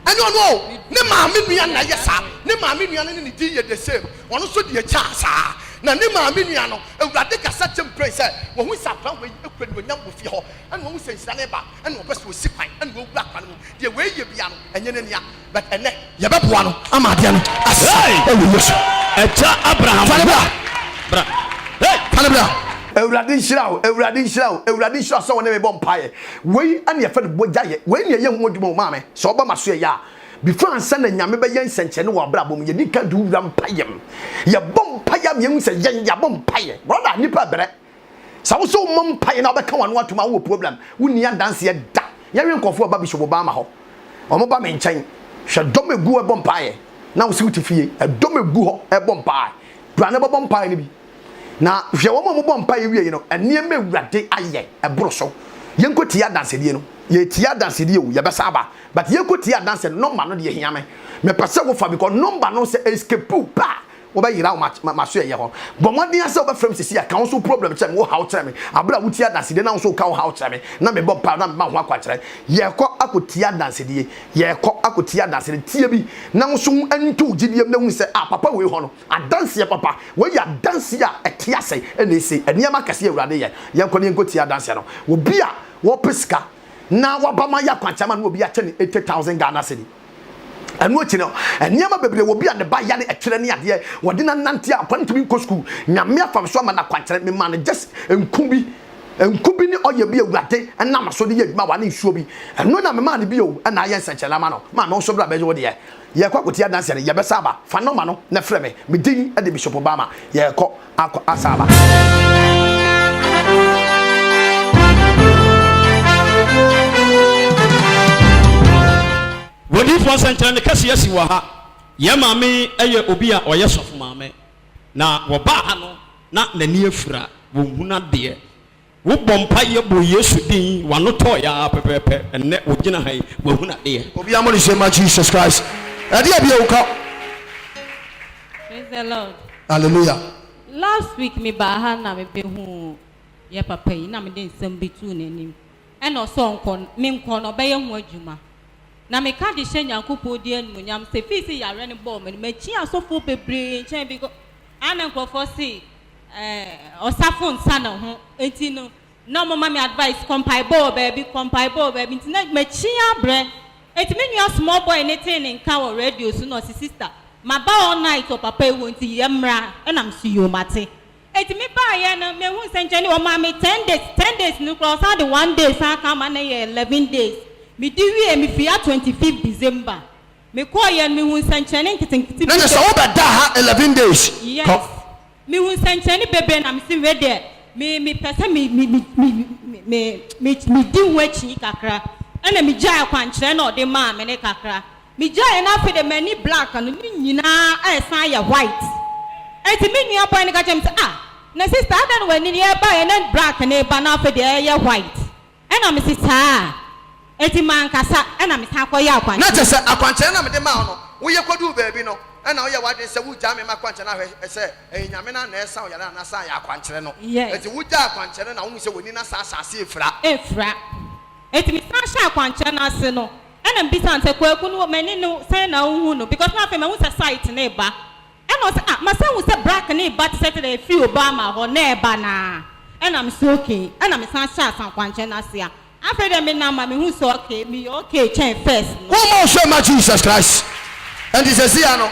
Speaker 4: ɛne ɔno ne maame nua na yɛ saa ne maame nua no ne din yɛ the same ɔno nso deɛ kyɛ saa na ne maame nua no awurade kasa kyɛm pray sɛ wɔn sa plan wɔ ekura ne onyam wɔ fie hɔ ɛna wɔn sɛ nsira ne ba ɛna wɔn pɛ sɛ wɔsi kwan ɛna wɔn wura kwan mu deɛ wɔn yɛ bia no ɛnyɛ ne nia but ɛnɛ yɛbɛboa no ama adeɛ no asai ɛwɔ yesu
Speaker 3: ɛkyɛ Abraham
Speaker 4: bra fane bra
Speaker 1: awurade nhyira sɛ wɔne me bɔ mpaeɛ wei ane yɛfɛ no bɔgya yɛ wei ne ɛyɛ ho adwuma wo maame sɛ ɔba ma so yɛ a before ansa na nyame bɛyɛ nsɛnkyɛne wɔ abrabɔ mu yɛdi ka de wura mpayɛm yɛbɔ mpayɛ meɛhu sɛ yɛbɔ mpayɛ brɔda nnipa brɛ sɛ wo sɛ womɔ mpayɛ na wobɛka wano atoma wowɔ problem wonni adanseɛ da yɛwe nkɔfoɔ ba bishop Obama hɔ ɔmo ba me nkyɛn hwɛ dɔm egu ɛbɔ mpaeɛ na wo sɛ wote fie ɛdɔm egu hɔ ɛbɔ mpaeɛ dura ne bɛbɔ mpaeɛ no bi na hwɛ wɔn a wɔbɔ mpaeɛ wie no nneɛma awurade ayɛ ɛboro so yɛnkɔ tie adansedie no yɛtie adansedie o yɛbɛsa aba but yɛnkɔ tie adanse number no de yɛhia me mepɛ sɛ wofa because number no sɛ escape pa wobɛyera wo maso ɛyɛ hɔ bɔ mmɔden sɛ wobɛfrɛ m sisi a ka wo so problem kyerɛ me wo haw kyerɛ me abere a wotie adansedie na wo so woka wo haw kyerɛ me na mebɔ mpaeɛ na mema ho akwakyerɛ yɛkɔ akɔtie adansedie yɛkɔ akɔtie adansedie tie bi na wo so nto wo gyidiem na hu sɛ papa wei hɔ no adanseɛ papa wɔyɛ adanseɛ a ɛte ase ɛna ɛsi nneɛma kɛseɛ awurade yɛ yɛnkɔ ne yɛnkɔ tie adanseɛ no obi a wɔpɛ sika na waba ma yɛ akwankyama na obi akyɛ ne 80,000 Ghana cedi ɛno akyi no nneɛma bebree wɔ bi a ne ba ya ne ɛkyerɛ ne adeɛ wɔde na nante a kwantumi nkɔ school nyame afam so ama na kwankyerɛ me ma no just nku bi ne ɔyɛ bi awurade ɛnam so de yɛ adwuma wa ne nsuo bi ɛno na me ma ne bi o ɛna ayɛ nsɛnkyerɛ ma no ma me nso bra bɛgye wo deɛ yɛkɔ akɔtie adanseɛ no yɛbɛsa aba fa nɔma no na frɛ me medin de Bishop Obama yɛkɔ akɔ asa aba
Speaker 3: wodi fo nsɛnkyerɛ ne kɛse yɛsi wɔ ha yɛ maame ɛyɛ obi a ɔyɛ sɔfo maame na wɔba ha no na n'ani afura wɔn huna deɛ wobɔ mpa yɛ bɔ Yesu din wano tɔ ya pɛpɛpɛ ɛnɛ wogyina ha yi wɔhuna deɛ
Speaker 4: obi amɔ ne hyɛ ma Jesus Christ ɛdeɛ bi ɛwokɔ
Speaker 5: praise the Lord
Speaker 4: hallelujah
Speaker 7: last week me baha na me be hu ye papa yi na me den nsem bitu n'anim e no so nkon me nkon no be ye hu adwuma na me ka de hye Nyankopɔn di anuonyam se fi si yare ne bɔ me chi asofo bebre nchen bi ana nkofo si osafo nsa na ho enti no mama me advice compile baby nti na me chi abre enti me nua small boy anything in car radio so no sister ma ba all night o papa e wonti yemra e na msu yo mate enti me ba ye no me hu senchani o ma me 10 days no cross had 1 day sa ka ma na ye 11 days me di wi me fia 25 December me call ye me hu senchani nkitinkiti
Speaker 4: na so wo beda ha 11 days
Speaker 7: yes me hu senchani bebe na me si we there me pese me di wachi kakra ana me jaa kwankyere na ode ma me ne kakra me jaa na fe de mani black no ni nyina esan ya white enti me nua boy ne ka chem say na sister adan wani ne ba ye na black ne ba na fe de ya white ana me sister enti man kasa ana me san koya akwankyere
Speaker 4: na te say akwankyere na me de ma no wo ye kodu baabi no ana wo ye wade say wo jaa me ma akwankyere na hwe say enyame na na esan ya na san ya akwankyere no enti wo jaa akwankyere na wo say woni na sa asase efra
Speaker 7: eti mi san sha akwankyere na ase no ena mbisa nte kwaku no mani no say na hu no because na fe me hu say site na eba ena say ma say hu say black na eba to set the free Obama ho na eba na ena me say okay ena me san sha akwankyere na ase a afa de me na ma me hu say okay me okay chen first no
Speaker 4: who more show my Jesus Christ and this is here no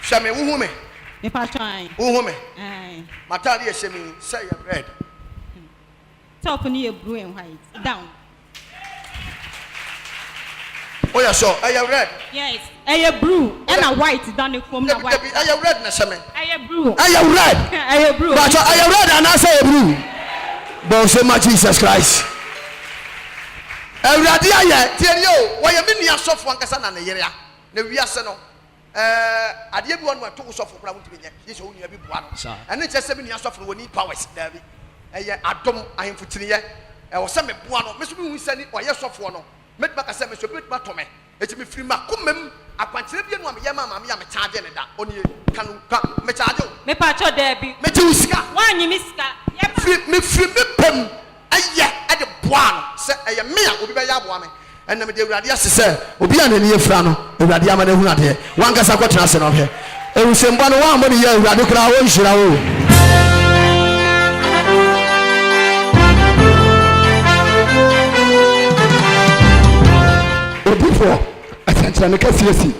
Speaker 4: show me who me
Speaker 7: pa try
Speaker 4: who me matari e show me say your bread
Speaker 7: top ni e blue and white down.
Speaker 4: Oh yeah, so are you red?
Speaker 7: Yes, are you blue and a white down the form of white.
Speaker 4: Are you red, Nasame?
Speaker 7: Are you blue?
Speaker 4: Are you red?
Speaker 7: Are you blue?
Speaker 4: But are you red and I say blue? But so much Jesus Christ. Radia ya, tell you, why you mean you are soft one person and the area? The Viasano. I did one where two soft for ground to be this only every one. And it's just 7 years of we need powers, David. I don't, I am for 3 years. I was some buono, Mr. We send it or yes of one. Met back a semi so bit matome. It's me free macumem. I can't tell you one yama, I'm a charger that only can metajo.
Speaker 7: Me pacho Debbie.
Speaker 4: Metuska.
Speaker 7: One you miska.
Speaker 4: Me free me pem. At the buono. Say a meal will be by Yabwame. And the Radia says, Obian and Yefrano, the Radiama de Hunate. One gets a question of here. It was in 1 year, Radukra, Shirao.
Speaker 8: Before attention ka siesi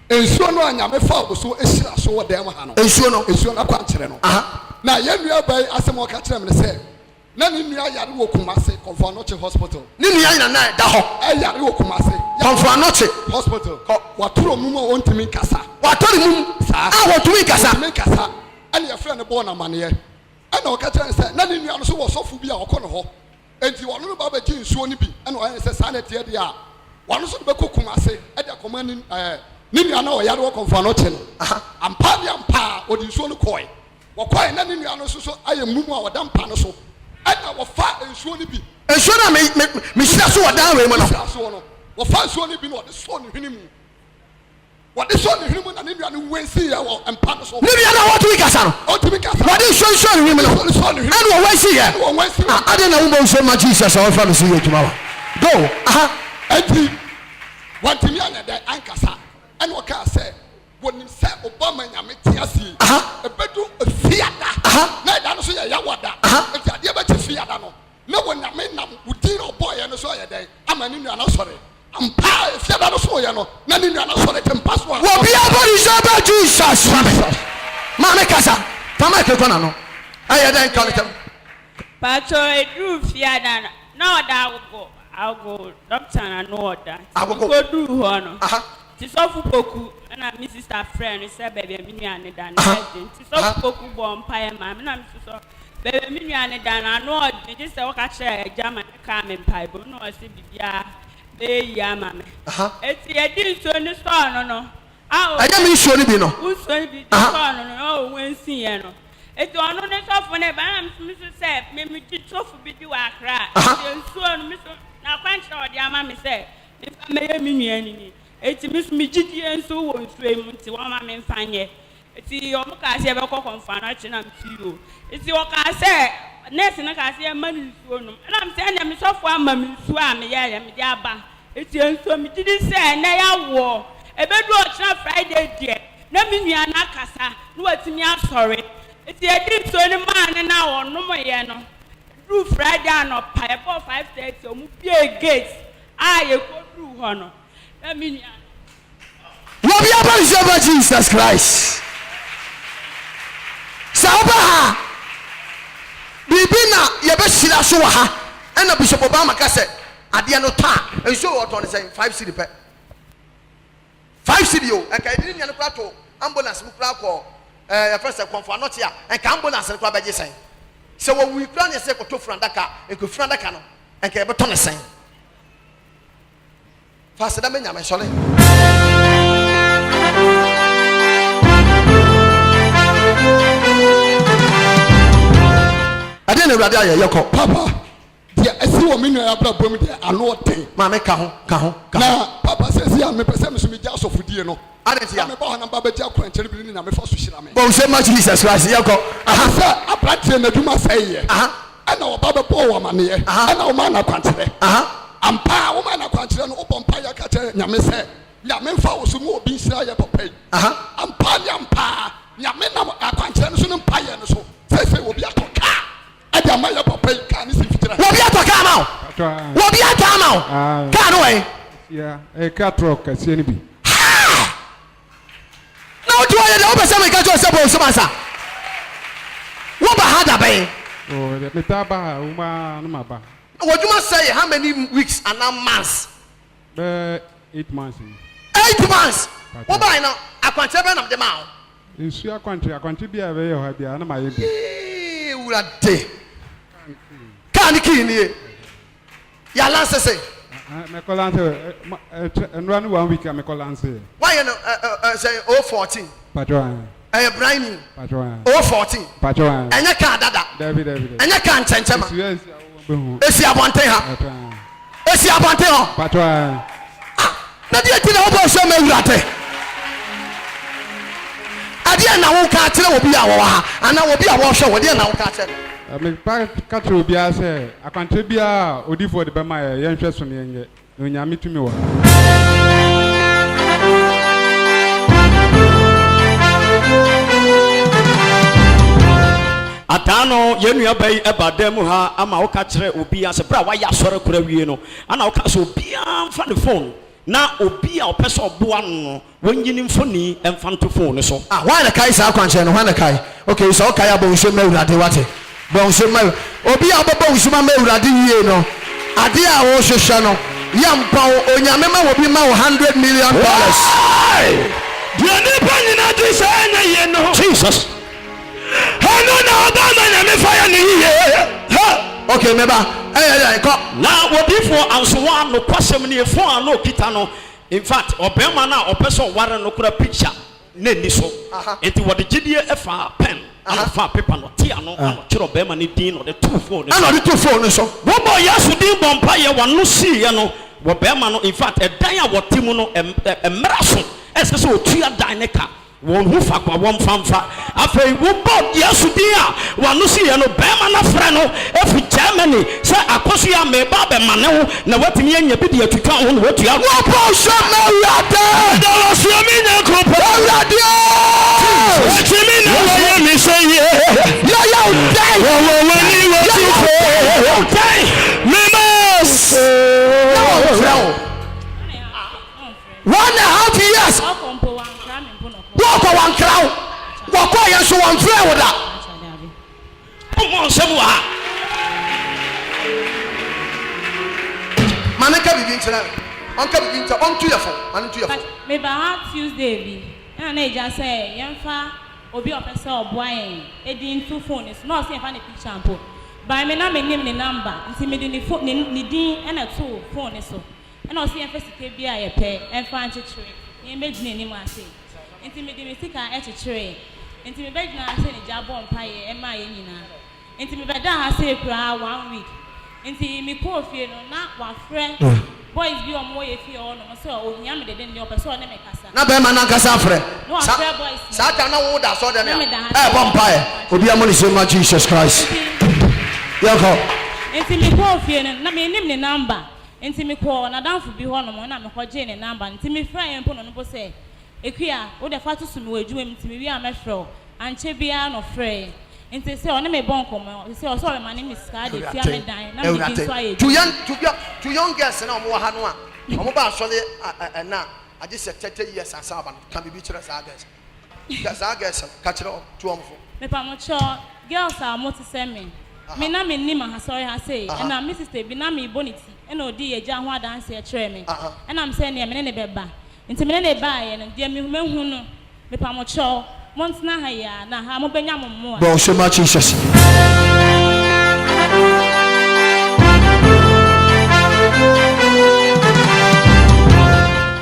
Speaker 8: ensuo no anyame fa so ehira so wodam ha no ensuo no akwankyere no na ye nua bai asem o ka kyerɛ me se na ne nua yare wo Kumase Comfort Hospital
Speaker 4: ne nua ina na da ho
Speaker 8: yare wo Kumase
Speaker 4: Comfort
Speaker 8: Hospital watoro mu ma ontimi kasa
Speaker 4: watoro mu sa watumi kasa
Speaker 8: ane ye frɛ ne bo na maneye ana o ka kyerɛ se na ne nua no so wo sofo bi a okɔ no ho enti wono no ba ba gi nsuo no bi ana o se sa na tie dia one so be Kumase e de akoma ni nua na o yare wo Comfort no ampa odi nsuo no koi wo koi na ni nua no so aye mumu a woda mpa no so ana wo fa nsuo no bi
Speaker 4: nsuo na me hira so woda we mo no
Speaker 8: wo fa nsuo no bi no de so no hwene mu wo de so no hwene mu na ni nua no wensi ya wo mpa no so
Speaker 4: ni nua na wo to kasa no
Speaker 8: wo to kasa
Speaker 4: wo de so no hwene mu no ana wo wensi ya ade na wo bo so ma Jesus o fa no so yetuma go
Speaker 8: enti wantimi anya da ankasa ene o ka se wonim se Obama nyame tiasi ebedu fiada na da no so ya wada enti ade ba ti fiada no na wonyame nam udin oboy no so ya den ama ni nua na sore ampa fiada no so ya no na ni nua na sore tempa so
Speaker 4: wo bia body so ba Jesus ma me kasa tama ke kona no aye den kan tem
Speaker 9: pacho edu fiada na oda I'll go doctor and no order. I will go do one. Tisofu Poku and my sister friend said, baby, Minian and Dan. Tisofu Poku born Pie, mamma, and so baby, Minian and Dan. I know just a catch a jam and come and pie, but no, I see the mamma. It's a deal so in the store, no. I
Speaker 4: am sure to be no.
Speaker 9: Who's going to be the son? Oh, when see you. It's one on the soft when I'm Mrs. Said, maybe Tisofu be do a cry. Now, quite sure the mamma said, if I may mean any, it's Miss Mijiti and so won't swim to one man find ye. Iti omo ka se be ko konfa na chi na mfio. Iti o ka se nurse na ka se ma ni nsuo no. Na me se na me sofo ama me nsuo a me ya me dia ba. Iti nsuo me didi se na ya wo. Ebedu o china Friday die. Na me nua na kasa, no watimi asori. Iti edi nsuo ni man na wo no mo ye no. Du Friday no pa e 5:30 omu pie gate. Ye ko du ho no. Na me nua.
Speaker 1: What be about Jesus Christ? Sauba Bibina Yabeshila Suha and a Bishop Obama Cassette at the end of time. And so what on saying 5 city pet 5 city. And Canadian Plateau, ambulance, Mukrako, first of all, not here, and ambulance and Quabaji saying. So when we plan a second to Frandaka, and could Frandacano, and Cabaton saying. Faster than Benjamin Solid. I didn't know that you call Papa. I see what mean I brought me there. I know what thing. Mamma, now, Papa says, yeah, I'm a person who just of Diano. I didn't see I'm about a Baba Jack and Cherry in a first Shirame. Oh, so much Jesus Christ, Yako. I brought you in the Duma say, I know Baba Power money, I know man of country. I'm power man of country and open Paya Catcher, Yamise. Yamenfa was more being shy up a pay. I'm Paliam Pa, Yamena, I can't tell you Paya, so say will be a car. I don't mind about pay. Can you see? What be a camel? What be a camel? Can away?
Speaker 10: Yeah, a cat rock, a CNB.
Speaker 1: No, do I know something? Got yourself, Samasa. What about that bay?
Speaker 10: Oh, the Metaba, Uma,
Speaker 1: what you must say, how many weeks and now months?
Speaker 10: 8 months.
Speaker 1: 8 months. What by now? I can't tell them the mouth.
Speaker 10: In your country, I can't be a very hard animal.
Speaker 1: You are dead. Can't kill me. Your answer say.
Speaker 10: And run 1 week, I'm a colance.
Speaker 1: Why you say 014?
Speaker 10: Patron.
Speaker 1: A briny.
Speaker 10: Patron.
Speaker 1: 014.
Speaker 10: Patron.
Speaker 1: And you can't that.
Speaker 10: David.
Speaker 1: And you can't change him. Is he a one thing? Is he a one thing?
Speaker 10: Patron.
Speaker 1: Not yet in the open show me latte. I didn't know catch will be our and I will be a washer with you now catch it.
Speaker 10: I mean, catch will be as a contribute Odi for the Bama, young person, when you meet me.
Speaker 3: Atano yenu abai ebademu ha ama okachre obi ase bra wa ya sore kura wie no ana okaso obi amfa ne phone na obi a opese oboa no wonyini mfoni emfanto phone so
Speaker 1: why the kai sa kwanche no why the kai okay so kai abonhwe mawurade wate bonhwe maw obi a obonhwe mawurade wie no ade a wo hwehwe no yampa onyame ma obi ma $100 million
Speaker 3: dia ne panina di sa na ye no Jesus
Speaker 1: okay, meba.
Speaker 3: Now, what if for Ansuan no question near for no kitano? In fact, Obama or person warren no could a picture. Nenny so. It was the GDFR pen and a far paper no tiano and Chirobema ni Dean or the 2 phones. I know the 2 phones. So, what boy, yes, who did Bompire one no see, you know, Wobema no, in fact, a dia what Timono a marathon as a so Tia Dineka. Won hu fa kwa won famfa afei wo bod yesudia wanu si ye no bema na fra no efu Germany say akoso ya me ba be mane ho na watimi anya bi de atutwa ho no watu ya wo po sha na yade dolo so mi nya ko po yade watimi na wo mi say ye ya dai wo ni wo ti fo dai me mas 1.5 years walk one crown. Walk on your show and pray with that. Come on, Samuel. Manaka begin to Uncle begin to on to your phone. And to your phone.
Speaker 5: Maybe I Tuesday be. And I just say, Yamfa, Obi of a cell, boy, Eddie 2 phones, not saying funny picture. But I may not name the number. Intimidating the phone, Nidin, and a 2 phone. So, and I'll see a first KBI a pair and find a tree. You made me my say. Intimidate me at a tray. Intimidate now, I say, Jabbo and Pie, and my Nina. Intimidate, I say, 1 week. Intimidate me, poor fear, not one friend. boys bi omo ye fi o no so o nya me de ne o person ne me kasa
Speaker 4: na be ma na kasa afre
Speaker 5: no afre boys
Speaker 4: sa ta na wo da so dem ya bompae obi amoni so much Jesus Christ yako
Speaker 5: enti me ko fie ne na me nim ne number enti me ko na danfo bi ho no mo na me ko je ne number enti me fra yen po no bo se ekua wo de fa to so me wadwuma enti me wi a me frɛ anche bia no frɛ enti se one me bon komo se o so my name is Skadi tia me dan na me bi so aye
Speaker 4: to young girls na omo ha no a omo ba asole na age se 30 years asaba kan bi kire sa girls ka kire to omfo
Speaker 5: me pa mo cho girls are mo to say me na me nim ha sorry ha say na me sister bi na me bonity na odi ye ja ho adanse e kire me na am say ne me ne beba enti me ne ba ye no de me hu no me pa mo cho Montana haya na ha mo benya mo mo.
Speaker 1: Bon so much Jesus.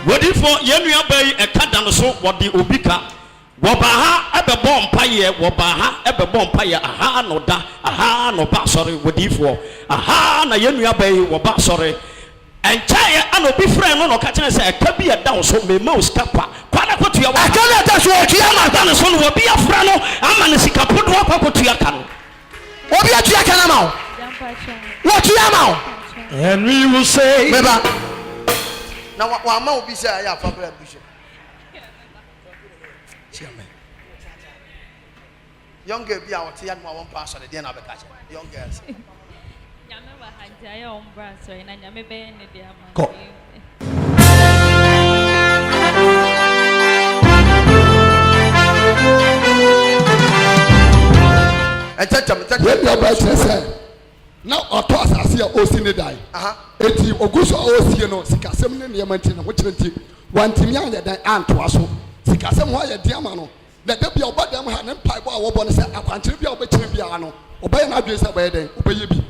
Speaker 3: Wodi for yenu abai e kada no so wodi obika. Wo ba ha ebe bom paye, wo ba ha ebe bom paye aha no da, aha no ba sorry wodi for. Aha na yenu abai wo ba sorry. Enchaye an obi friend no ka kene se eka bi e down so me mouse kapa. Kwana ko tuya wa.
Speaker 1: Akana ta so tuya ma
Speaker 3: dan so no obi afra no ama ne sika podo akwa ko tuya ka no.
Speaker 1: Obi atuya kana ma o. What tuya ma o? And we will say
Speaker 4: Beba. Na wa ma obi say ya fa bra bishop. Chairman. Young girl bi a wote ya no won pass on the na be ka young girls.
Speaker 1: Go.
Speaker 8: Now auto asase a osi ne dai eti oguso osi no sikasem ne ne manti na wochirenti wantimi anya dan anto aso sikasem ho aye diama no na da bia obadam ha ne pai bo a wobo ne se akwankyere bia obekire bia no obaye na adwe se baye den obaye bi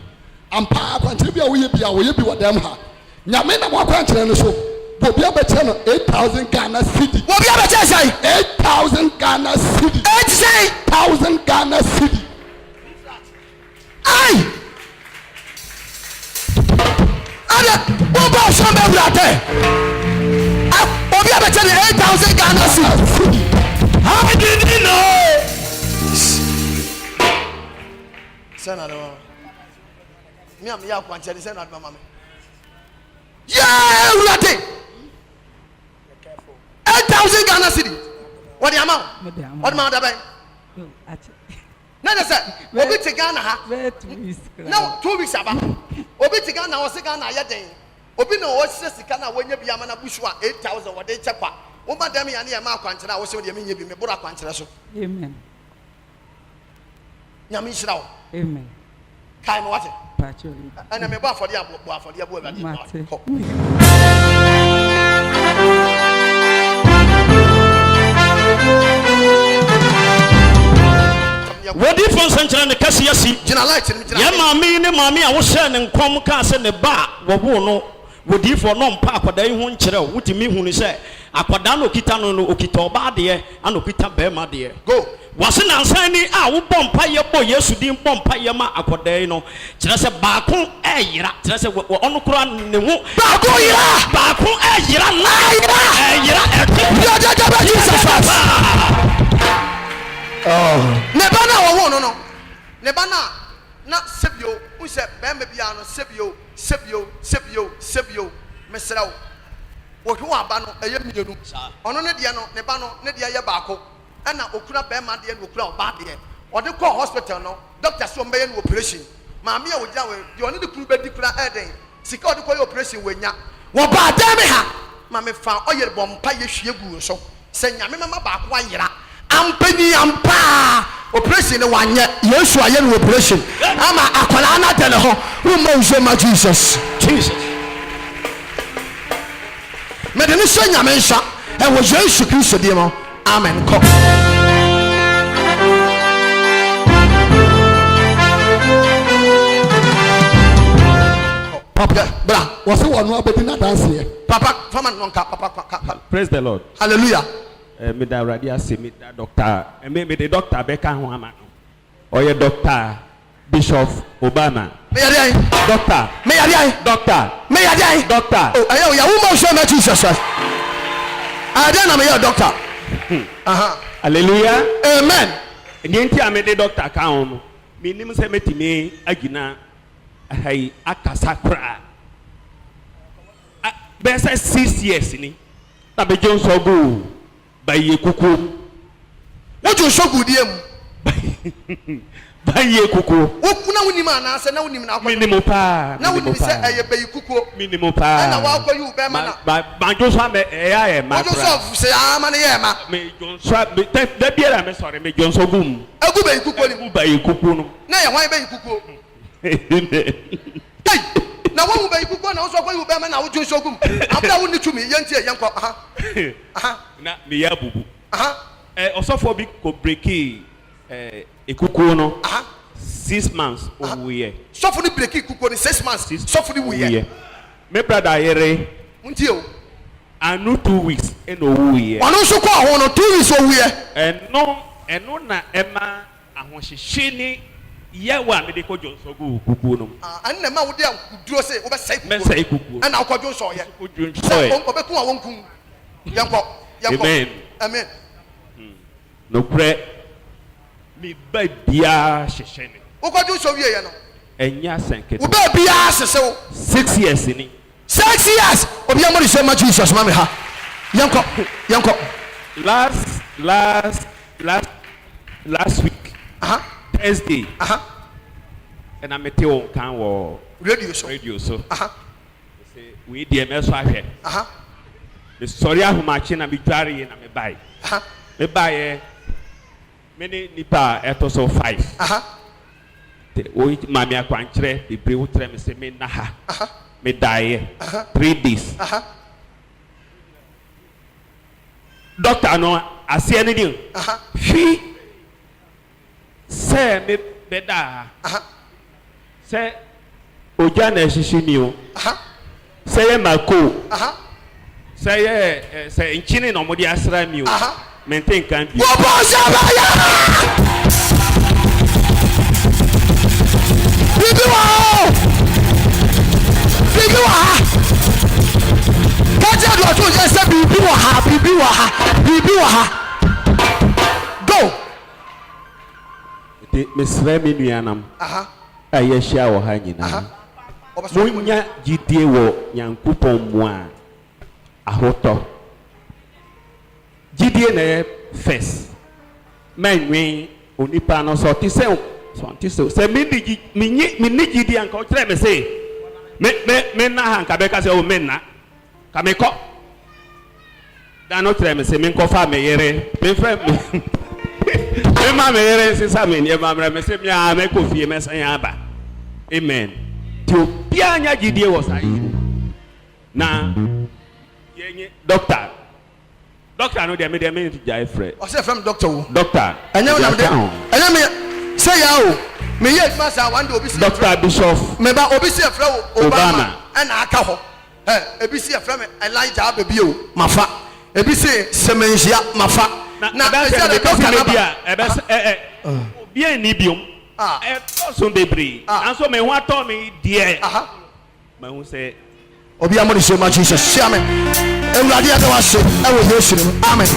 Speaker 8: ampa akwankyere bia woye bia woye bi wodam ha nyame na mo akwankyere no so bobi abekire no 8000 Ghana cedi
Speaker 1: bobi abekire sai
Speaker 8: 8000 Ghana cedi 8000 Ghana cedi
Speaker 1: ai ada bobo so be brate bobi abekire 8000 Ghana cedi how did you know
Speaker 4: sana no me am ya kwankyere sana do mama
Speaker 1: yeah brate 8000 Ghana cedi what the amount what amount that na na say obi te Ghana ha now 2 weeks aba obi te Ghana o se Ghana ya den obi na o se sika na wonya bia ma na bushu a 8000 wo de chekwa wo madam ya na ya ma akwankyere a wo se wo de menye bi me bora akwankyere so
Speaker 11: amen
Speaker 1: nyame hira wo
Speaker 11: amen
Speaker 1: kai mo wate
Speaker 11: pachori
Speaker 1: ana me ba afode abo afode abo e ba
Speaker 3: Wodi for central ne kasi yasi
Speaker 4: gina light ni gina
Speaker 3: ya maami ne maami a wo hye ne nkom ka se ne ba wo wo no wodi for no mpa akwada yi ho nkyere wo timi hu ni se akwada no kita no okita oba de ana okita be ma de
Speaker 4: go
Speaker 3: wase nansan ni a wo bompa ye bo Yesu din bompa ye ma akwada yi no kyerɛ sɛ baako ɛyira kyerɛ sɛ ɔno kura ne ho
Speaker 1: baako yira
Speaker 3: baako ɛyira na ɛyira
Speaker 1: ɛyira Jesus
Speaker 4: neba na wo no no neba na sebio u se be me bia no sebio mesrawo wo hwe aba no eye mienu ono ne de no neba no ne de ye baako na okura be ma de no okura oba de ode ko hospital no doctor so mbe ye no operation maami a wogya we de one de kuru be di kura eden sika ode ko ye operation wenya
Speaker 1: wo ba da me ha
Speaker 4: ma me fa oye bompa ye hwie gu so se nyame mama baako ayira
Speaker 1: ampani ampa operation ne wanye Yesu aye no operation ama akwala na de ne ho wo mo so ma Jesus me de ne so nyame nsa e wo Yesu Kristo de mo amen ko
Speaker 8: papa bra wo se wo no abedi na dance here
Speaker 4: papa fama nonka papa
Speaker 12: praise the Lord
Speaker 4: hallelujah
Speaker 12: me da radio say me da doctor me the doctor be kan ho ama no oye doctor
Speaker 3: Bishop Obama.
Speaker 4: Me yadi.
Speaker 3: Doctor.
Speaker 4: Me yadi.
Speaker 3: Doctor.
Speaker 4: Me yadi.
Speaker 3: Doctor.
Speaker 4: Oh, ayo ya woman show me Jesus. I don't know me your doctor.
Speaker 3: Hallelujah.
Speaker 4: Amen.
Speaker 3: Nienti amede doctor ka on. Me nim se metime agina hai akasa kra. Besa 6 years ni. Na be John so go. Baye kuku.
Speaker 4: What you so good yem?
Speaker 3: Baye kuku.
Speaker 4: Okuna woni ma na ase na woni na akwa.
Speaker 3: Minimum pa.
Speaker 4: Na woni se eye baye kuku.
Speaker 3: Minimum pa.
Speaker 4: Na wa akwa yu be ma na.
Speaker 3: Ba jo so me eya e ma.
Speaker 4: What you so se ama na ye ma.
Speaker 3: Me John so da biara me sorry me John so gum.
Speaker 4: Egu baye kuku ni.
Speaker 3: Baye kuku no.
Speaker 4: Na ye hwan baye kuku. Na wo bayi kuku na wo so kwa yu be ma na wo jo so gum abda wo ni tumi ye ntie ye nko
Speaker 3: na me ya bubu osofo bi ko breaki ekuku no 6 months owu ye
Speaker 4: sofo ni breaki kuku ni 6 months sofo ni wu ye
Speaker 3: me brother yere
Speaker 4: ntie o
Speaker 3: anu 2 weeks eno owu ye
Speaker 4: ono so kwa ho no 2 weeks owu ye
Speaker 3: eno na ema ahohyehe ni ye wa me de ko jonso go kuku no
Speaker 4: anna ma wo de duro se wo be sai kuku
Speaker 3: me sai kuku
Speaker 4: ana ko jonso ye
Speaker 3: ko jonso ye
Speaker 4: obeku a wonku yanko
Speaker 3: amen
Speaker 4: amen
Speaker 3: no pre mi ba bia hyehye ni
Speaker 4: wo ko jonso wie ye no
Speaker 3: enya senkete
Speaker 4: wo ba bia sese wo
Speaker 3: 6 years ni
Speaker 4: 6 years obi amori say ma Jesus ma me ha yanko
Speaker 3: last week Thursday. And I met you on radio so. Say we dear me so ahwe. The story ahu ma chi na me dware na me buy. Me buy many nipa eto 5. The we ma me akwankyere the bre wotre me say me na ha. Me die 3 days. Doctor no ase ani din. Fi say me beda say oja na shishi mi o say mako say nchini no mo di asra mi o maintain kan bi
Speaker 4: wo bo sabaya bibi wa kaja do to je say bibi wa ha go
Speaker 3: mesra me nuanam aye hia wo ha nyina munya gidie wo Nyankopon mu a ahoto gidie na first manwe onipa no so ti se me ni gidie anka o kire me say me na ha anka be ka say o me na ka me ko da no kire me say me nko fa me yere me fra me Emma me yere sisa me nie ma me se me a me ko fie me san aba amen ti obi anya gidie wo sai na yenye doctor no de me jai frɛ
Speaker 4: o se from doctor wo
Speaker 3: doctor
Speaker 4: anya me say ya o me ye masa one day obi se
Speaker 3: doctor bishop
Speaker 4: me ba obi se frɛ wo Obama na aka ho ebi se frɛ me Elijah ababi o mafa ebi se semenhia mafa na
Speaker 3: be se the doctor na bia bien ni biom so bebre anso me ho ato me die ma hu se
Speaker 4: obi amori so much Jesus share me ewurade ade wa se e wo Yesu ni amen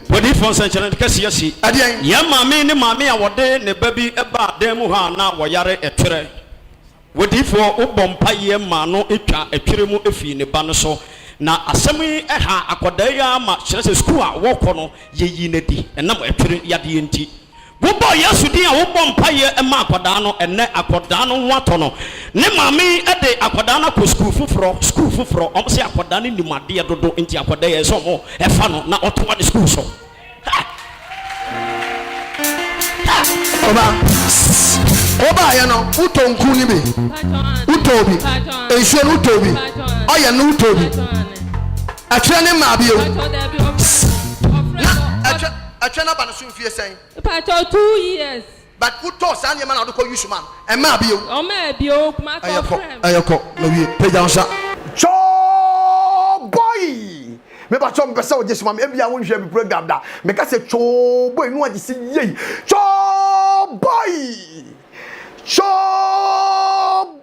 Speaker 3: wodi fon senchene kesi yesi ya mame ne mame a wode ne babi eba dan mu ha na wo yare etwere wodi fo ubompa ye ma no etwa etwere mu efi ne ba no so na asem yi ha akoda ya ma kyerese school a wokɔ no yeyi na di enam etwere yade enti wobɔ Yesu din a wobɔ mpa ye ma akoda no enne akoda no ho atɔ no ne mame de akoda na ko school fufuro om se akoda no nimade dodo enti akoda ye so mo efa no na ɔto wa school so
Speaker 4: oba ya no utonku ni be utobi ensuo no utobi oya no utobi atwe ne ma bi o na atwe na ba no so mfie sen
Speaker 2: pato 2 years
Speaker 4: but uto san ye ma na do ko use man e ma bi o
Speaker 2: ma bi o kuma ko
Speaker 4: ayoko no wi pejansa
Speaker 1: cho boy me ba chom pesa o jesu mam e bia won hwe bi program da me ka se cho boy no agi se yei cho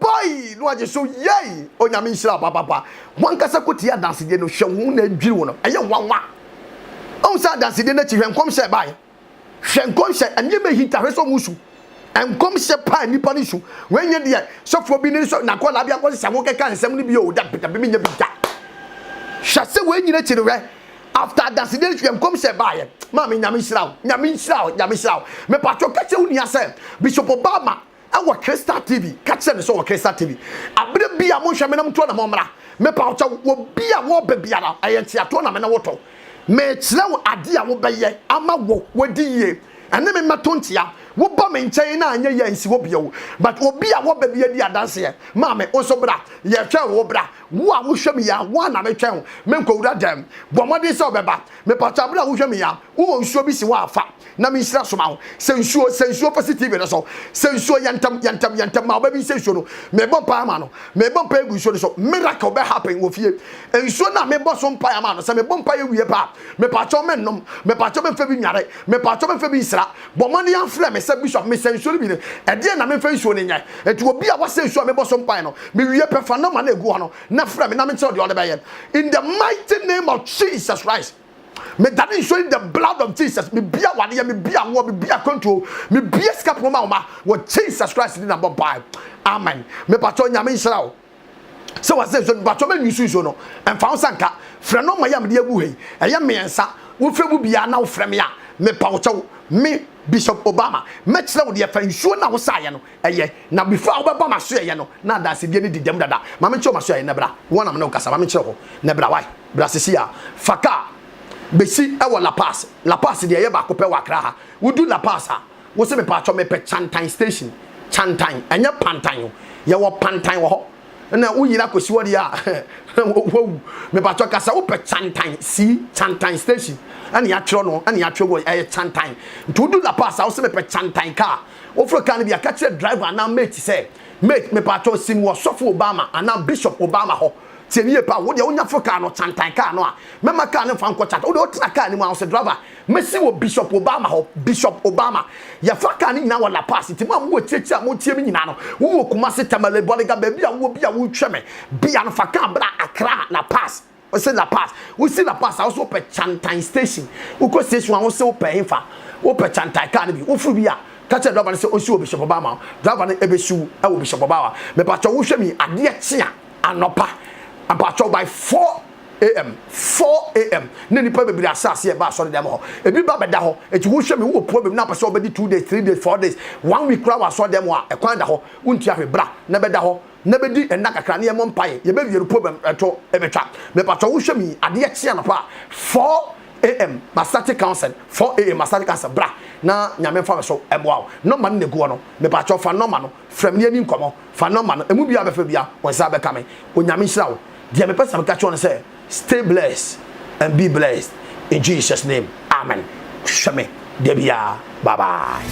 Speaker 1: boy no agi so yei onyame nhira papa wan kasa koti ya dance de no hwe hu na adwiri wo no eye wanwa on sa dance de na chi hwe nkom se bae hwe nkom se anye me hita hwe so musu enkom se pa nipa ni su wenye de sofo bi ni so na ko la bia ko se mo keka nsem ni bi o da peta bi nya bi da hwase wenye na chiri we after dance de hwe nkom se bae ma me nyame nhira me patcho ka che unia se Bishop Obama awo Crystal TV catch them so Crystal TV abre bia mo hwe me na mto na mo mra me patcho wo bia wo ba bia na ayenti ato na me na woto me kire wo ade a wo beye ama wo wadi ye ane me matontia wo ba me nkyɛn na anya yansi wo bia wo but obi a wo ba bia di adanse ye ma me onso bra ye twɛn wo bra wo a wo hwɛ me ya wo na me twɛn me nkowura dam bɔ mɔden sɛ obɛba me patcho bra wo hwɛ me ya wo nsuo bi si wo afa na me nsira soma ho sensuo positive no so sensuo yantam ma oba bi sensuo no me bɔ pa ama no me bɔ pa egu nsuo no so miracle be happen wo fie nsuo na me bɔ so mpa ama no sɛ me bɔ mpa ewie pa me patcho me nom me patcho me fa bi nware me patcho me fa bi nsira bɔ mɔden afra me sɛ bishop me sensuo bi ne ɛde na me fa nsuo ne nya etu obi a wa sensuo me bɔ so mpa no me wie pefa no ma na egu ho no na fra me na me kyerɛ de ɔde bɛyɛ in the mighty name of Jesus Christ. Me that is showing the blood of Jesus. Me bia wade me bia wo me bia control me bia scapo ma what Jesus Christ did number 5. Amen. Me patcho nyame nhira wo. So was say so patcho me nyisu so no. En fa sanka fra no ma yam de agu hei. Eye me ensa wo fra bu bia na wo fra me a me patcho me Bishop Obama me kyerɛ wo de fa nsuo na wo saaye no eye na before wo beba ma so eye no na da se die ne didem dada ma me kyerɛ ma so eye na bra wona me no kasa ma me kyerɛ ho na bra wai bra sesia faka besi ewo La Paz de ye ba ko pe wakra ha wudu La Paz ha wo se me pa cho me pe Chantan station Chantan enye Pantan ye wo Pantan wo ho na wo yira kosi wo de a wo me pa cho kasa wo pe Chantan station ani ya tro no ani ya tro go Chantan wudu La Paz wo se me pe Chantan car wo fro kan bia ka kire driver na mate say mate me pa cho sim wo sofo Obama ana Bishop Obama ho tieniye pa wo de wonya foka no Chantan car no a mema car no fa nko chat wo de otra car ni mu house driver mesi wo Bishop Obama ya foka ni nyina wo La Paz ti ma mo tietie a mo tie mi nyina no wo kuma se tamale boliga ba bia wo tweme bia no faka bra Accra La Paz o se La Paz wo si La Paz also pe Chantan station wo ko station wo se wo pe infa wo pe Chantan car ni bi wo furu bia kache driver ni se o si wo Bishop Obama driver ni ebesu e wo Bishop Obama me pa cho wo hwe mi ade chia anopa about by 4 a.m. Nani pa bebre asase e ba so dem ho ebi ba beda ho eti wo hwe me wo problem na person obedi 2 days 3 days 4 days 1 week ra wa so dem ho e kwan da ho untu ahwe bra na beda ho na bedi enna kakra na ye mo mpaye ye be wie problem eto e betwa me pa wo hwe me ade ye chia no pa 4 a.m. Masati Council 4 a.m. Masati Council bra na nyame fa so eboa no man ne go no me pa cho fa no man no from ni ani nkomo fa no man emu bia be fa bia won sa be kame onyame nhira wo de me pesa me ka cho no say stay blessed and be blessed in Jesus name amen shame de bia bye bye